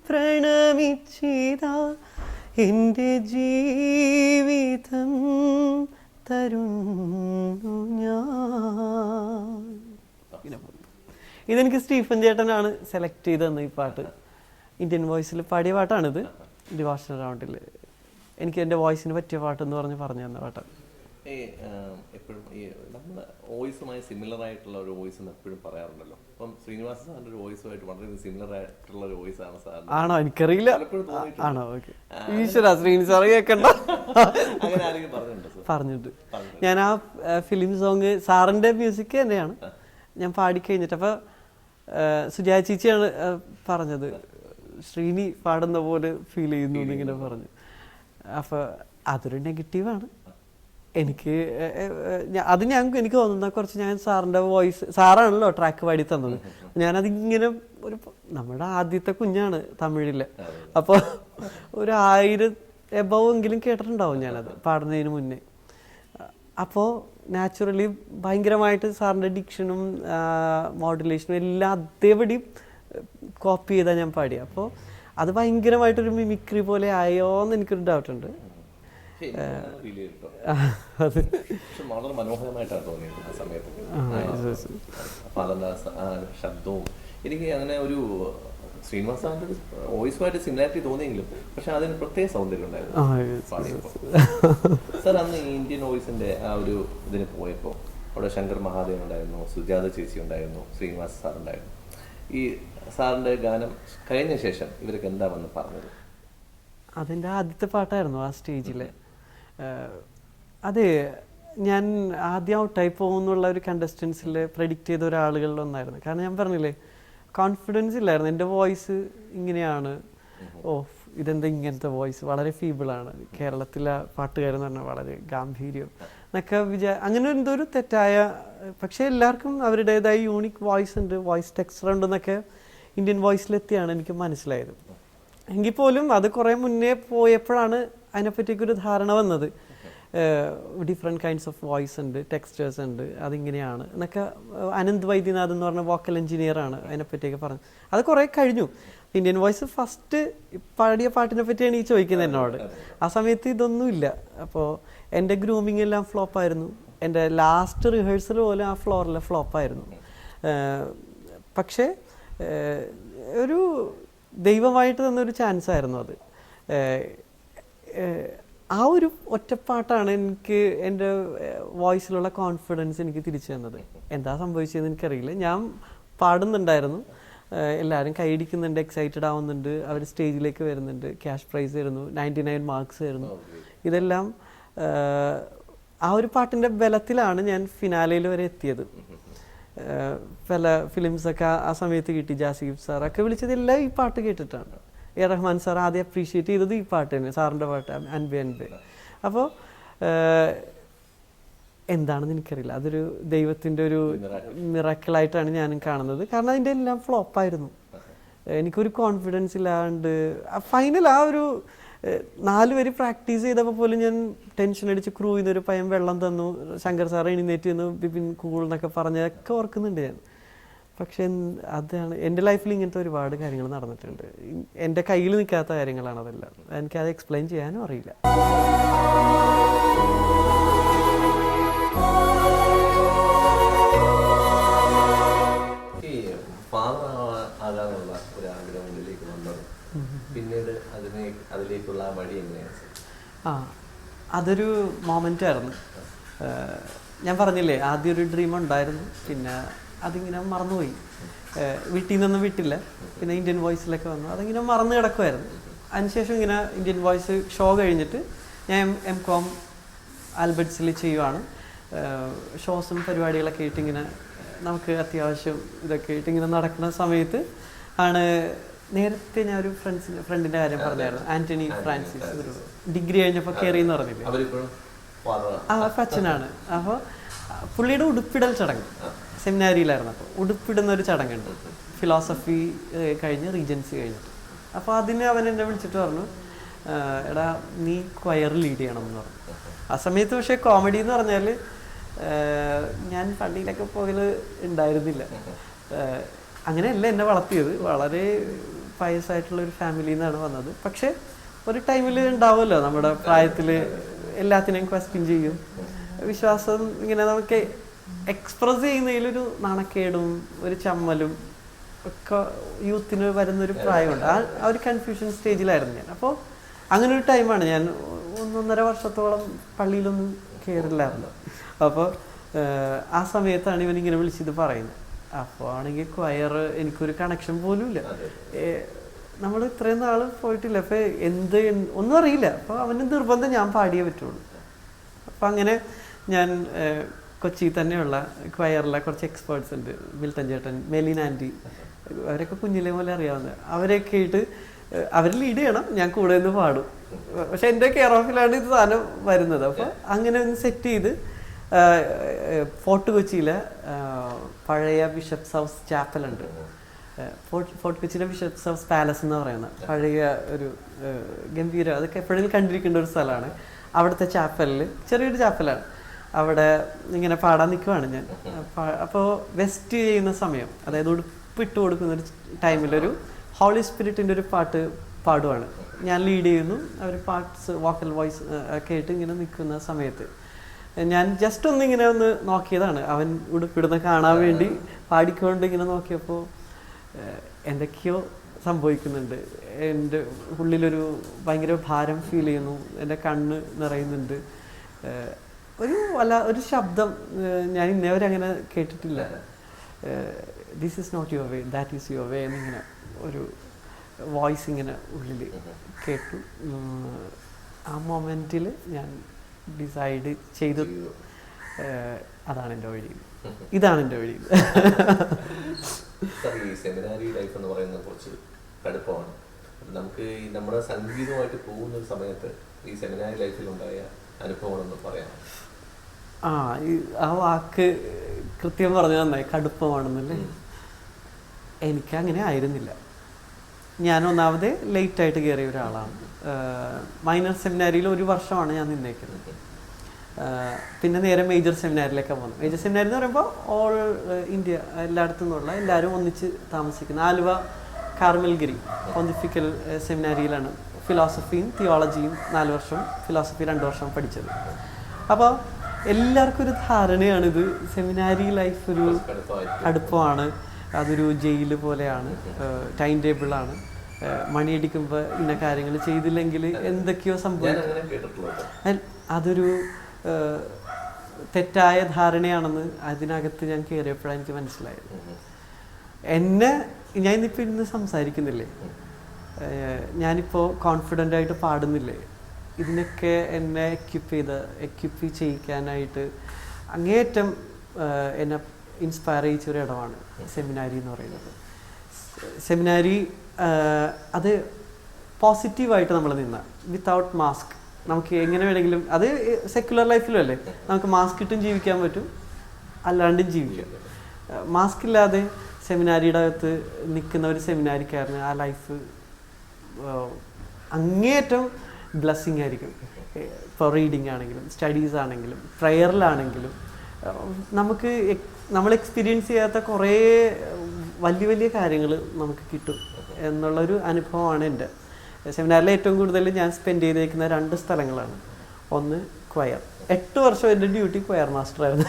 പ്രണമിച്ചിതാ എൻ്റെ ജീവിതം തരുന്നു ഞാൻ. ഇതെനിക്ക് സ്റ്റീഫൻ ചേട്ടനാണ് സെലക്ട് ചെയ്ത് തന്നത്. ഈ പാട്ട് ഇന്ത്യൻ വോയിസിൽ പാടിയ പാട്ടാണിത്. ഡിവോഷണൽ റൗണ്ടിൽ എനിക്ക് എൻ്റെ വോയിസിന് പറ്റിയ പാട്ടെന്ന് പറഞ്ഞു തന്ന പാട്ടാണ്. എപ്പോഴും ഈ നമ്മുടെ വോയിസുമായി സിമിലർ ആയിട്ടുള്ള ഒരു വോയിസ് എന്ന് എപ്പോഴും പറയാറുണ്ടല്ലോ. അപ്പം ശ്രീനിവാസ സാറിന്റെ ഒരു വോയിസുമായിട്ട് വളരെ സിമിലർ ആയിട്ടുള്ള ഒരു വോയിസ് ആണ് സാർ. ആണോ? എനിക്കറിയില്ല. ആണോ? ഓക്കെ. ഈശ്വര ശ്രീനി സാറ് കേൾക്കണ്ട. അങ്ങനെ ആരെങ്കിലും പറഞ്ഞിട്ടുണ്ട്? ഞാൻ ആ ഫിലിം സോങ് സാറിന്റെ മ്യൂസിക് തന്നെയാണ് ഞാൻ പാടിക്കഴിഞ്ഞിട്ട്. അപ്പോൾ സുജാ ചേച്ചിയാണ് പറഞ്ഞത്, ശ്രീനി പാടുന്ന പോലെ ഫീൽ ചെയ്യുന്നു എന്നിങ്ങനെ പറഞ്ഞു. അപ്പോൾ അതൊരു നെഗറ്റീവാണ് എനിക്ക്. എനിക്ക് തോന്നുന്ന കുറച്ച് ഞാൻ സാറിൻ്റെ വോയിസ്, സാറാണല്ലോ ട്രാക്ക് പാടി തന്നത്, ഞാനതിങ്ങനെ ഒരു നമ്മുടെ ആദ്യത്തെ കുഞ്ഞാണ് തമിഴില്. അപ്പോൾ ഒരു 1000 എബവ് എങ്കിലും കേട്ടിട്ടുണ്ടാവും ഞാനത് പാടുന്നതിന് മുന്നേ. അപ്പോൾ നാച്ചുറലി ഭയങ്കരമായിട്ട് സാറിൻ്റെ ഡിക്ഷനും മോഡുലേഷനും എല്ലാം അതേപടി കോപ്പി ചെയ്താൽ ഞാൻ പാടി. അപ്പോൾ അത് ഭയങ്കരമായിട്ടൊരു മിമിക്രി പോലെ ആയോന്ന് എനിക്കൊരു ഡൗട്ടുണ്ട്. വളരെ മനോഹരമായിട്ടാണ് തോന്നിയത് ആ സമയത്ത് ശബ്ദവും. എനിക്ക് അങ്ങനെ ഒരു ശ്രീനിവാസ സാറിന്റെ വോയിസുമായിട്ട് സിമിലാരിറ്റി തോന്നിയെങ്കിലും പക്ഷെ അതിന് പ്രത്യേക സൗന്ദര്യം ഉണ്ടായിരുന്നു പാടിയപ്പോൾ. സാർ അന്ന് ഇന്ത്യൻ വോയിസിന്റെ ആ ഒരു ഇതിന് പോയപ്പോൾ അവിടെ ശങ്കർ മഹാദേവൻ ഉണ്ടായിരുന്നു, സുജാത ചേച്ചി ഉണ്ടായിരുന്നു, ശ്രീനിവാസ സാർ ഉണ്ടായിരുന്നു. ഈ സാറിന്റെ ഗാനം കഴിഞ്ഞ ശേഷം ഇവരൊക്കെ എന്താ വന്ന് പറഞ്ഞത്? അതിൻ്റെ ആദ്യത്തെ പാട്ടായിരുന്നു ആ സ്റ്റേജിൽ. അതെ, ഞാൻ ആദ്യം ഔട്ടായി പോകുന്നുള്ള ഒരു കണ്ടസ്റ്റൻസിൽ പ്രെഡിക്റ്റ് ചെയ്ത ഒരാളുകളിലൊന്നായിരുന്നു. കാരണം ഞാൻ പറഞ്ഞില്ലേ, കോൺഫിഡൻസ് ഇല്ലായിരുന്നു. എൻ്റെ വോയിസ് ഇങ്ങനെയാണ്, ഇതെന്താ ഇങ്ങനത്തെ വോയിസ്, വളരെ ഫീബിളാണ്, കേരളത്തിലെ പാട്ടുകാരെന്ന് പറഞ്ഞാൽ വളരെ ഗാംഭീര്യം എന്നൊക്കെ അങ്ങനെ എന്തോ ഒരു തെറ്റായ, പക്ഷേ എല്ലാവർക്കും അവരുടേതായ യൂണിക് വോയിസ് ഉണ്ട്, വോയിസ് ടെക്സ്ചർ ഉണ്ടെന്നൊക്കെ ഇന്ത്യൻ വോയിസിലെത്തിയാണ് എനിക്ക് മനസ്സിലായത്. എങ്കിൽ പോലും അത് കുറേ മുന്നേ പോയപ്പോഴാണ് അതിനെപ്പറ്റിയൊരു ധാരണ വന്നത്. ഡിഫറെൻറ്റ് കൈൻഡ്സ് ഓഫ് വോയിസ് ഉണ്ട്, ടെക്സ്റ്റേഴ്സ് ഉണ്ട്, അതിങ്ങനെയാണ് എന്നൊക്കെ. അനന്ത് വൈദ്യനാഥ് എന്ന് പറഞ്ഞ വോക്കൽ എഞ്ചിനീയറാണ് അതിനെപ്പറ്റിയൊക്കെ പറഞ്ഞത്. അത് കുറേ കഴിഞ്ഞു. ഇന്ത്യൻ വോയിസ് ഫസ്റ്റ് പാടിയ പാട്ടിനെ പറ്റിയാണ് ഈ ചോദിക്കുന്നത് എന്നോട്. ആ സമയത്ത് ഇതൊന്നുമില്ല. അപ്പോൾ എൻ്റെ ഗ്രൂമിങ് എല്ലാം ഫ്ലോപ്പായിരുന്നു. എൻ്റെ ലാസ്റ്റ് റിഹേഴ്സൽ പോലും ആ ഫ്ലോറിൽ ഫ്ലോപ്പായിരുന്നു. പക്ഷേ ഒരു ദൈവമായിട്ട് തന്നൊരു ചാൻസ് ആയിരുന്നു അത്. ആ ഒരു ഒറ്റപ്പാട്ടാണ് എനിക്ക് എൻ്റെ വോയിസിലുള്ള കോൺഫിഡൻസ് എനിക്ക് തിരിച്ചു തന്നത്. എന്താ സംഭവിച്ചതെന്ന് എനിക്കറിയില്ല. ഞാൻ പാടുന്നുണ്ടായിരുന്നു, എല്ലാവരും കൈയടിക്കുന്നുണ്ട്, എക്സൈറ്റഡ് ആവുന്നുണ്ട്, അവർ സ്റ്റേജിലേക്ക് വരുന്നുണ്ട്, ക്യാഷ് പ്രൈസ് ആയിരുന്നു, 99 മാർക്സ് ആയിരുന്നു. ഇതെല്ലാം ആ ഒരു പാട്ടിൻ്റെ ബലത്തിലാണ് ഞാൻ ഫിനാലയിൽ വരെ എത്തിയത്. പല ഫിലിംസൊക്കെ ആ സമയത്ത് കിട്ടി. ജാസിബ് സാറൊക്കെ വിളിച്ചതെല്ലാം ഈ പാട്ട് കേട്ടിട്ടാണ്. എ റഹ്മാൻ സാർ ആദ്യം അപ്രീഷിയേറ്റ് ചെയ്തത് ഈ പാട്ട് തന്നെ, സാറിൻ്റെ പാട്ട് അൻപേ അൻപേ. അപ്പോൾ എന്താണെന്ന് എനിക്കറിയില്ല, അതൊരു ദൈവത്തിൻ്റെ ഒരു മിറാക്കിളായിട്ടാണ് ഞാനും കാണുന്നത്. കാരണം അതിൻ്റെ എല്ലാം ഫ്ലോപ്പായിരുന്നു. എനിക്കൊരു കോൺഫിഡൻസ് ഇല്ലാണ്ട് ഫൈനൽ ആ ഒരു 4 വരി പ്രാക്ടീസ് ചെയ്തപ്പോൾ പോലും ഞാൻ ടെൻഷൻ അടിച്ച് ക്രൂ ചെയ്തൊരു പയ്യൻ വെള്ളം തന്നു, ശങ്കർ സാർ എഴുന്നേറ്റ് തന്നു, ബിപിൻ കൂൾ എന്നൊക്കെ പറഞ്ഞതൊക്കെ ഓർക്കുന്നുണ്ട് ഞാൻ. പക്ഷെ അതാണ് എൻ്റെ ലൈഫിൽ ഇങ്ങനത്തെ ഒരുപാട് കാര്യങ്ങൾ നടന്നിട്ടുണ്ട്. എൻ്റെ കയ്യിൽ നിൽക്കാത്ത കാര്യങ്ങളാണ് അതെല്ലാം. എനിക്കത് എക്സ്പ്ലെയിൻ ചെയ്യാനും അറിയില്ല. ഈ ഫാദർ ആകാനുള്ള ഒരു ആഗ്രഹം ഉള്ളിലേക്ക് വന്നത് പിന്നീട് അതിലേക്കുള്ള വഴി എങ്ങനെയാണ്? അതൊരു മൊമെൻ്റ് ആയിരുന്നു. ഞാൻ പറഞ്ഞില്ലേ ആദ്യം ഒരു ഡ്രീം ഉണ്ടായിരുന്നു, പിന്നെ അതിങ്ങനെ മറന്നുപോയി. വീട്ടിൽ നിന്നൊന്നും വിട്ടില്ല, പിന്നെ ഇന്ത്യൻ വോയിസിലൊക്കെ വന്നു, അതിങ്ങനെ മറന്നു കിടക്കുമായിരുന്നു. അതിനുശേഷം ഇങ്ങനെ ഇന്ത്യൻ വോയിസ് ഷോ കഴിഞ്ഞിട്ട് ഞാൻ M.Com ആൽബർട്ട്സിൽ ചെയ്യുവാണ്. ഷോസും പരിപാടികളൊക്കെ ആയിട്ട് ഇങ്ങനെ നമുക്ക് അത്യാവശ്യം ഇതൊക്കെ ആയിട്ട് ഇങ്ങനെ നടക്കുന്ന സമയത്ത് ആണ് നേരത്തെ ഞാൻ ഒരു ഫ്രണ്ടിൻ്റെ കാര്യം പറഞ്ഞായിരുന്നു, ആൻ്റണി ഫ്രാൻസിസ്. ഒരു ഡിഗ്രി കഴിഞ്ഞപ്പോൾ കയറി എന്ന് പറഞ്ഞില്ലേ, അച്ഛനാണ്. അപ്പോൾ പുള്ളിയുടെ ഉടുപ്പിടൽ ചടങ്ങ് സെമിനാരിയിലായിരുന്നു. അപ്പോൾ ഉടുപ്പിടുന്ന ഒരു ചടങ്ങുണ്ട്, ഫിലോസഫി കഴിഞ്ഞ് റീജൻസി കഴിഞ്ഞിട്ട്. അപ്പോൾ അതിന് അവൻ എന്നെ വിളിച്ചിട്ട് പറഞ്ഞു, എടാ നീ ക്വയർ ലീഡ് ചെയ്യണം എന്ന് പറഞ്ഞു. ആ സമയത്ത് പക്ഷേ കോമഡി എന്ന് പറഞ്ഞാൽ ഞാൻ പള്ളിയിലൊക്കെ പോകൽ ഉണ്ടായിരുന്നില്ല. അങ്ങനെയല്ല എന്നെ വളർത്തിയത്, വളരെ പയസ്സായിട്ടുള്ള ഒരു ഫാമിലിയിൽ നിന്നാണ് വന്നത്. പക്ഷെ ഒരു ടൈമിൽ ഉണ്ടാവുമല്ലോ നമ്മുടെ പ്രായത്തിൽ, എല്ലാത്തിനെയും ക്വസ്റ്റ്യൻ ചെയ്യും. വിശ്വാസം ഇങ്ങനെ നമുക്ക് എക്സ്പ്രസ് ചെയ്യുന്നതിലൊരു നാണക്കേടും ഒരു ചമ്മലും ഒക്കെ യൂത്തിന് വരുന്നൊരു പ്രായമുണ്ട്. ആ ഒരു കൺഫ്യൂഷൻ സ്റ്റേജിലായിരുന്നു ഞാൻ. അപ്പോൾ അങ്ങനെ ഒരു ടൈമാണ്. ഞാൻ 1.5 വർഷത്തോളം പള്ളിയിലൊന്നും കയറില്ലായിരുന്നു. അപ്പോൾ ആ സമയത്താണ് ഇവനിങ്ങനെ വിളിച്ചിത് പറയുന്നത്. അപ്പോൾ ആണെങ്കിൽ ക്വയർ എനിക്കൊരു കണക്ഷൻ പോലും ഇല്ല, നമ്മൾ ഇത്രയും നാൾ പോയിട്ടില്ല, അപ്പോൾ ഒന്നും അറിയില്ല. അപ്പോൾ അവന് നിർബന്ധം ഞാൻ പാടിയേ പറ്റുള്ളൂ. അപ്പം അങ്ങനെ ഞാൻ കൊച്ചിയിൽ തന്നെയുള്ള ക്വയറിലെ കുറച്ച് എക്സ്പേർട്സ് ഉണ്ട്, മിൽട്ടൻ ചേട്ടൻ, മെലിൻ ആൻറ്റി, അവരൊക്കെ കുഞ്ഞിലെ പോലെ അറിയാവുന്നത്. അവരൊക്കെ ആയിട്ട് അവർ ലീഡ് ചെയ്യണം, ഞാൻ കൂടെ നിന്ന് പാടും. പക്ഷെ എൻ്റെ കെയർ ഓഫിലാണ് ഇത് സാധനം വരുന്നത്. അപ്പോൾ അങ്ങനെ ഒന്ന് സെറ്റ് ചെയ്ത് ഫോർട്ട് കൊച്ചിയിലെ പഴയ ബിഷപ്സ് ഹൗസ് ചാപ്പലുണ്ട്, ഫോർട്ട് കൊച്ചിയിലെ ബിഷപ്സ് ഹൗസ് പാലസ് എന്ന് പറയുന്ന പഴയ ഒരു ഗംഭീരം, അതൊക്കെ എപ്പോഴും കണ്ടിരിക്കേണ്ട ഒരു സ്ഥലമാണ്. അവിടുത്തെ ചാപ്പലിൽ, ചെറിയൊരു ചാപ്പലാണ്, അവിടെ ഇങ്ങനെ പാടാൻ നിൽക്കുവാണ് ഞാൻ. അപ്പോൾ വെസ്റ്റ് ചെയ്യുന്ന സമയം, അതായത് ഉടുപ്പിട്ട് കൊടുക്കുന്ന ഒരു ടൈമിലൊരു ഹോളി സ്പിരിറ്റിൻ്റെ ഒരു പാട്ട് പാടുവാണ്. ഞാൻ ലീഡ് ചെയ്യുന്നു, അവർ പാർട്സ് വോക്കൽ വോയിസ് ഒക്കെ ആയിട്ട് ഇങ്ങനെ നിൽക്കുന്ന സമയത്ത് ഞാൻ ജസ്റ്റ് ഒന്നിങ്ങനെ ഒന്ന് നോക്കിയതാണ്. അവൻ ഉടുപ്പിടുന്ന കാണാൻ വേണ്ടി പാടിക്കൊണ്ട് ഇങ്ങനെ നോക്കിയപ്പോൾ എന്തൊക്കെയോ സംഭവിക്കുന്നുണ്ട്. എൻ്റെ ഉള്ളിലൊരു ഭയങ്കര ഭാരം ഫീൽ ചെയ്യുന്നു, എൻ്റെ കണ്ണ് നിറയുന്നുണ്ട്. ഒരു ശബ്ദം ഞാൻ ഇന്നേവരെ അങ്ങനെ കേട്ടിട്ടില്ല. This is not your way, that is your way എന്നിങ്ങനെ ഒരു വോയിസ് ഇങ്ങനെ ഉള്ളിൽ കേട്ടു. ആ മൊമെൻറ്റിൽ ഞാൻ ഡിസൈഡ് ചെയ്തു, അതാണ് എൻ്റെ വഴി, ഇതാണ് എൻ്റെ വഴി. ഈ സെമിനാരി ലൈഫ് എന്ന് പറയുന്നത് കുറച്ച് കടുപ്പമാണ്. നമുക്ക് ഈ നമ്മുടെ സംഗീതമായിട്ട് പോകുന്ന ഒരു സമയത്ത് ഈ സെമിനാരി ലൈഫിലുണ്ടായ അനുഭവങ്ങളൊന്നും പറയാം. ആ വാക്ക് കൃത്യം പറഞ്ഞു നന്നായി, കടുപ്പമാണെന്നല്ലേ. എനിക്കങ്ങനെ ആയിരുന്നില്ല. ഞാൻ ഒന്നാമത് ലേറ്റായിട്ട് കയറിയ ഒരാളാണ്. മൈനർ സെമിനാരിയിൽ 1 വർഷമാണ് ഞാൻ നിന്നേക്കുന്നത്. പിന്നെ നേരെ മേജർ സെമിനാരിലേക്കാണ് പോകുന്നത്. മേജർ സെമിനാരി എന്ന് പറയുമ്പോൾ ഓൾ ഇന്ത്യ, എല്ലായിടത്തു നിന്നുള്ള എല്ലാവരും ഒന്നിച്ച് താമസിക്കുന്ന ആലുവ കാർമൽഗിരി പൊന്തിഫിക്കൽ സെമിനാരിയിലാണ് ഫിലോസഫിയും തിയോളജിയും 4 വർഷം, ഫിലോസഫി 2 വർഷം പഠിച്ചത്. അപ്പോൾ എല്ലാവർക്കും ഒരു ധാരണയാണിത്, സെമിനാരി ലൈഫ് ഒരു അടുപ്പമാണ്, അതൊരു ജയില് പോലെയാണ്, ടൈം ടേബിളാണ്, മണിയടിക്കുമ്പോൾ ഇന്ന കാര്യങ്ങൾ ചെയ്തില്ലെങ്കിൽ എന്തൊക്കെയോ സംഭവിക്കും. അതൊരു തെറ്റായ ധാരണയാണെന്ന് അതിനകത്ത് ഞാൻ കയറിയപ്പോഴാണ് എനിക്ക് മനസ്സിലായത്. ഞാൻ ഇന്നിപ്പോൾ ഇരുന്ന് സംസാരിക്കുന്നില്ലേ, ഞാനിപ്പോൾ കോൺഫിഡൻ്റ് ആയിട്ട് പാടുന്നില്ലേ, ഇതിനൊക്കെ എന്നെ എക്യുപ്പ് ചെയ്യിക്കാനായിട്ട് അങ്ങേയറ്റം എന്നെ ഇൻസ്പയർ ചെയ്യിച്ചൊരു ഇടമാണ് സെമിനാരി എന്ന് പറയുന്നത്. സെമിനാരി അത് പോസിറ്റീവായിട്ട് നമ്മൾ നിന്ന, വിത്തൗട്ട് മാസ്ക്, നമുക്ക് എങ്ങനെ വേണമെങ്കിലും, അത് സെക്യുലർ ലൈഫിലും അല്ലേ, നമുക്ക് മാസ്ക് ഇട്ടും ജീവിക്കാൻ പറ്റും, അല്ലാണ്ടും ജീവിക്കാം. മാസ്ക് ഇല്ലാതെ സെമിനാരിയുടെ അകത്ത് നിൽക്കുന്ന ഒരു സെമിനാരിക്കാരന് ആ ലൈഫ് അങ്ങേയറ്റം ബ്ലെസ്സിങ് ആയിരിക്കും. ഇപ്പോൾ റീഡിങ് ആണെങ്കിലും സ്റ്റഡീസ് ആണെങ്കിലും പ്രയറിലാണെങ്കിലും നമ്മൾ എക്സ്പീരിയൻസ് ചെയ്യാത്ത കുറേ വലിയ വലിയ കാര്യങ്ങൾ നമുക്ക് കിട്ടും എന്നുള്ളൊരു അനുഭവമാണ് എൻ്റെ. സെമിനാറിൽ ഏറ്റവും കൂടുതൽ ഞാൻ സ്പെൻഡ് ചെയ്തേക്കുന്ന 2 സ്ഥലങ്ങളാണ്. ഒന്ന് ക്വയർ, 8 വർഷം എൻ്റെ ഡ്യൂട്ടി ക്വയർ മാസ്റ്ററായിരുന്നു.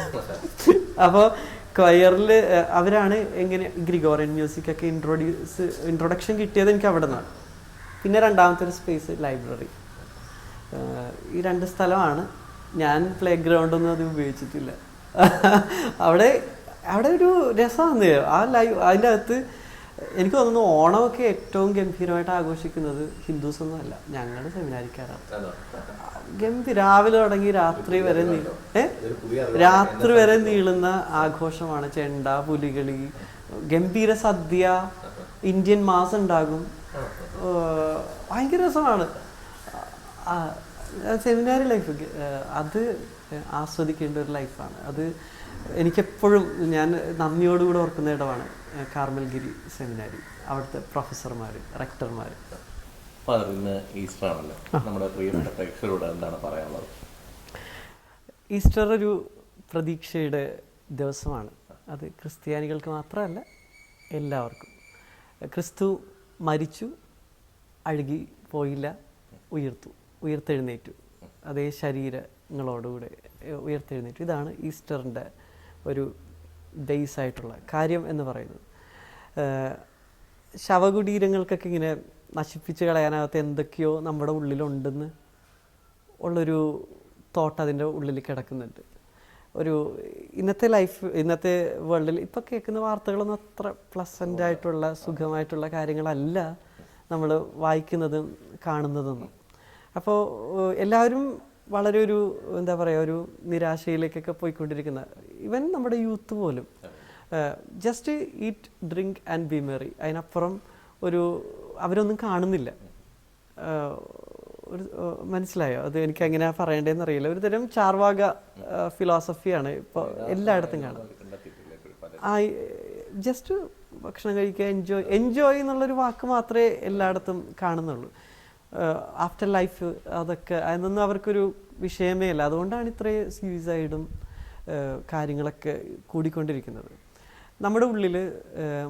അപ്പോൾ ക്വയറിൽ അവരാണ് എങ്ങനെ ഗ്രിഗോറിയൻ മ്യൂസിക്കൊക്കെ ഇൻട്രൊഡക്ഷൻ കിട്ടിയത് എനിക്ക് അവിടെ നിന്നാണ്. പിന്നെ രണ്ടാമത്തെ ഒരു സ്പേസ് ലൈബ്രറി. ഈ 2 സ്ഥലമാണ്. ഞാൻ പ്ലേ ഗ്രൗണ്ടൊന്നും അത് ഉപയോഗിച്ചിട്ടില്ല. അവിടെ അവിടെ ഒരു രസമാണ് ആ ലൈവ്. അതിൻ്റെ അകത്ത് എനിക്ക് തോന്നുന്നു ഓണമൊക്കെ ഏറ്റവും ഗംഭീരമായിട്ട് ആഘോഷിക്കുന്നത് ഹിന്ദുസ് ഒന്നും അല്ല, ഞങ്ങൾ സെമിനാരിക്കാരാണ്. രാവിലെ തുടങ്ങി രാത്രി വരെ നീളുന്ന ആഘോഷമാണ്. ചെണ്ട, പുലികളി, ഗംഭീര സദ്യ, ഇന്ത്യൻ മാസ് ഉണ്ടാകും. ഭയങ്കര രസമാണ് സെമിനാരി ലൈഫ്. അത് ആസ്വദിക്കേണ്ട ഒരു ലൈഫാണ്. അത് എനിക്കെപ്പോഴും ഞാൻ നന്ദിയോടുകൂടി ഓർക്കുന്ന ഇടമാണ് കാർമൽഗിരി സെമിനാരി, അവിടുത്തെ പ്രൊഫസർമാർ, റെക്ടർമാർ. ഇന്ന് ഈസ്റ്റർ ആണല്ലോ, നമ്മുടെ പ്രിയപ്പെട്ട പ്രേക്ഷകരോട് എന്താണ് പറയാനുള്ളത്? ഈസ്റ്റർ ഒരു പ്രതീക്ഷയുടെ ദിവസമാണ്. അത് ക്രിസ്ത്യാനികൾക്ക് മാത്രമല്ല, എല്ലാവർക്കും. ക്രിസ്തു മരിച്ചു, അഴുകി പോയില്ല, ഉയർത്തെഴുന്നേറ്റു. അതേ ശരീരങ്ങളോടുകൂടെ ഉയർത്തെഴുന്നേറ്റു. ഇതാണ് ഈസ്റ്ററിൻ്റെ ഒരു ബേസ് ആയിട്ടുള്ള കാര്യം എന്ന് പറയുന്നത്. ശവകുടീരങ്ങൾക്കൊക്കെ ഇങ്ങനെ നശിപ്പിച്ച് കളയാനകത്ത് എന്തൊക്കെയോ നമ്മുടെ ഉള്ളിലുണ്ടെന്ന് ഉള്ളൊരു തോട്ട് അതിൻ്റെ ഉള്ളിൽ കിടക്കുന്നുണ്ട്. ഇന്നത്തെ വേൾഡിൽ ഇപ്പോൾ കേൾക്കുന്ന വാർത്തകളൊന്നും അത്ര പ്ലസൻ്റ് ആയിട്ടുള്ള സുഖമായിട്ടുള്ള കാര്യങ്ങളല്ല നമ്മൾ വായിക്കുന്നതും കാണുന്നതൊന്നും. അപ്പോൾ എല്ലാവരും വളരെ എന്താ പറയുക, ഒരു നിരാശയിലേക്കൊക്കെ പോയിക്കൊണ്ടിരിക്കുന്ന, ഈവൻ നമ്മുടെ യൂത്ത് പോലും just eat, drink and B Maria, അതിനപ്പുറം അവരൊന്നും കാണുന്നില്ല. മനസ്സിലായോ? അത് എനിക്ക് എങ്ങനെയാ പറയേണ്ടതെന്ന് അറിയില്ല. ഒരു തരം ചാർവാക ഫിലോസഫിയാണ് ഇപ്പോൾ എല്ലായിടത്തും കാണുന്നത്. ജസ്റ്റ് ഭക്ഷണം കഴിക്കുക, എൻജോയ് എന്നുള്ളൊരു വാക്ക് മാത്രമേ എല്ലായിടത്തും കാണുന്നുള്ളൂ. ആഫ്റ്റർ ലൈഫ് അതൊന്നും അവർക്കൊരു വിഷയമേ അല്ല. അതുകൊണ്ടാണ് ഇത്രയും സൂയിസൈഡും കാര്യങ്ങളൊക്കെ കൂടിക്കൊണ്ടിരിക്കുന്നത്. നമ്മുടെ ഉള്ളിൽ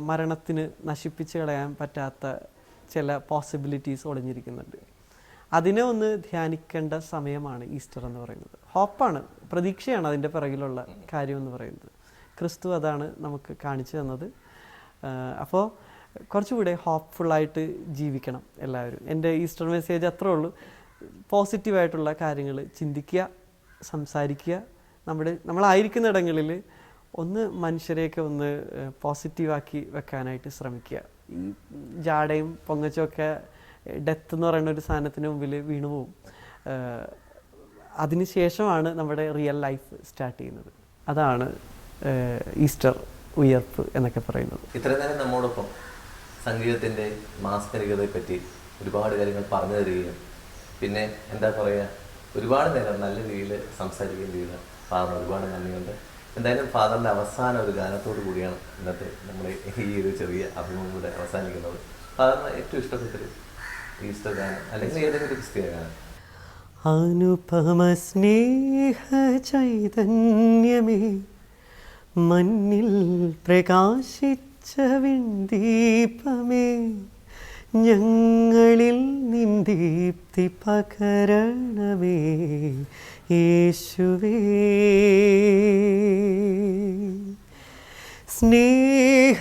മരണത്തിന് നശിപ്പിച്ച് കളയാൻ പറ്റാത്ത ചില പോസിബിലിറ്റീസ് ഒളിഞ്ഞിരിക്കുന്നുണ്ട്. അതിനെ ഒന്ന് ധ്യാനിക്കേണ്ട സമയമാണ് ഈസ്റ്റർ എന്ന് പറയുന്നത്. ഹോപ്പാണ്, പ്രതീക്ഷയാണ് അതിൻ്റെ പിറകിലുള്ള കാര്യം എന്ന് പറയുന്നത്. ക്രിസ്തു അതാണ് നമുക്ക് കാണിച്ചു തന്നത്. അപ്പോൾ കുറച്ചുകൂടെ ഹോപ്പ്ഫുള്ളായിട്ട് ജീവിക്കണം എല്ലാവരും. എൻ്റെ ഈസ്റ്റർ മെസ്സേജ് അത്രേ ഉള്ളൂ. പോസിറ്റീവായിട്ടുള്ള കാര്യങ്ങൾ ചിന്തിക്കുക, സംസാരിക്കുക. നമ്മളായിരിക്കുന്ന ഇടങ്ങളിൽ മനുഷ്യരെയൊക്കെ പോസിറ്റീവാക്കി വെക്കാനായിട്ട് ശ്രമിക്കുക. ഈ ജാടയും പൊങ്ങച്ചൊക്കെ ഡെത്ത് എന്ന് പറയുന്ന ഒരു സാധനത്തിന് മുമ്പിൽ വീണുപോകും. അതിനുശേഷമാണ് നമ്മുടെ റിയൽ ലൈഫ് സ്റ്റാർട്ട് ചെയ്യുന്നത്. അതാണ് ഈസ്റ്റർ ഉയർപ്പ് എന്നൊക്കെ പറയുന്നത്. ഇത്രയും നേരം നമ്മോടൊപ്പം സംഗീതത്തിൻ്റെ മാസ്മരികതയെ പറ്റി ഒരുപാട് കാര്യങ്ങൾ പറഞ്ഞു തരികയും പിന്നെ എന്താ പറയുക, ഒരുപാട് നേരം നല്ല രീതിയിൽ സംസാരിക്കുകയും ചെയ്ത ഫാദറിന് ഒരുപാട് നന്ദിയുണ്ട്. എന്തായാലും ഫാദറിൻ്റെ അവസാന ഒരു ഗാനത്തോടു കൂടിയാണ് ഇന്നത്തെ നമ്മൾ ഈ ഒരു ചെറിയ അഭിമുഖം കൂടെ അവസാനിക്കുന്നത്. ഫാദറിന് ഏറ്റവും ഇഷ്ടപ്പെട്ടൊരു ഈസ്റ്റർ ഗാനം അല്ലെങ്കിൽ ഏതെങ്കിലും ഒരു ക്രിസ്തീയ ഗാനം? അനുപമ സ്നേഹ ചൈതന്യമേ, മണ്ണിൽ പ്രകാശിച്ച വിൺദീപമേ, ഞങ്ങളിൽ നിൻ ദീപ്തി പകരണമേ യേശുവേ. സ്നേഹ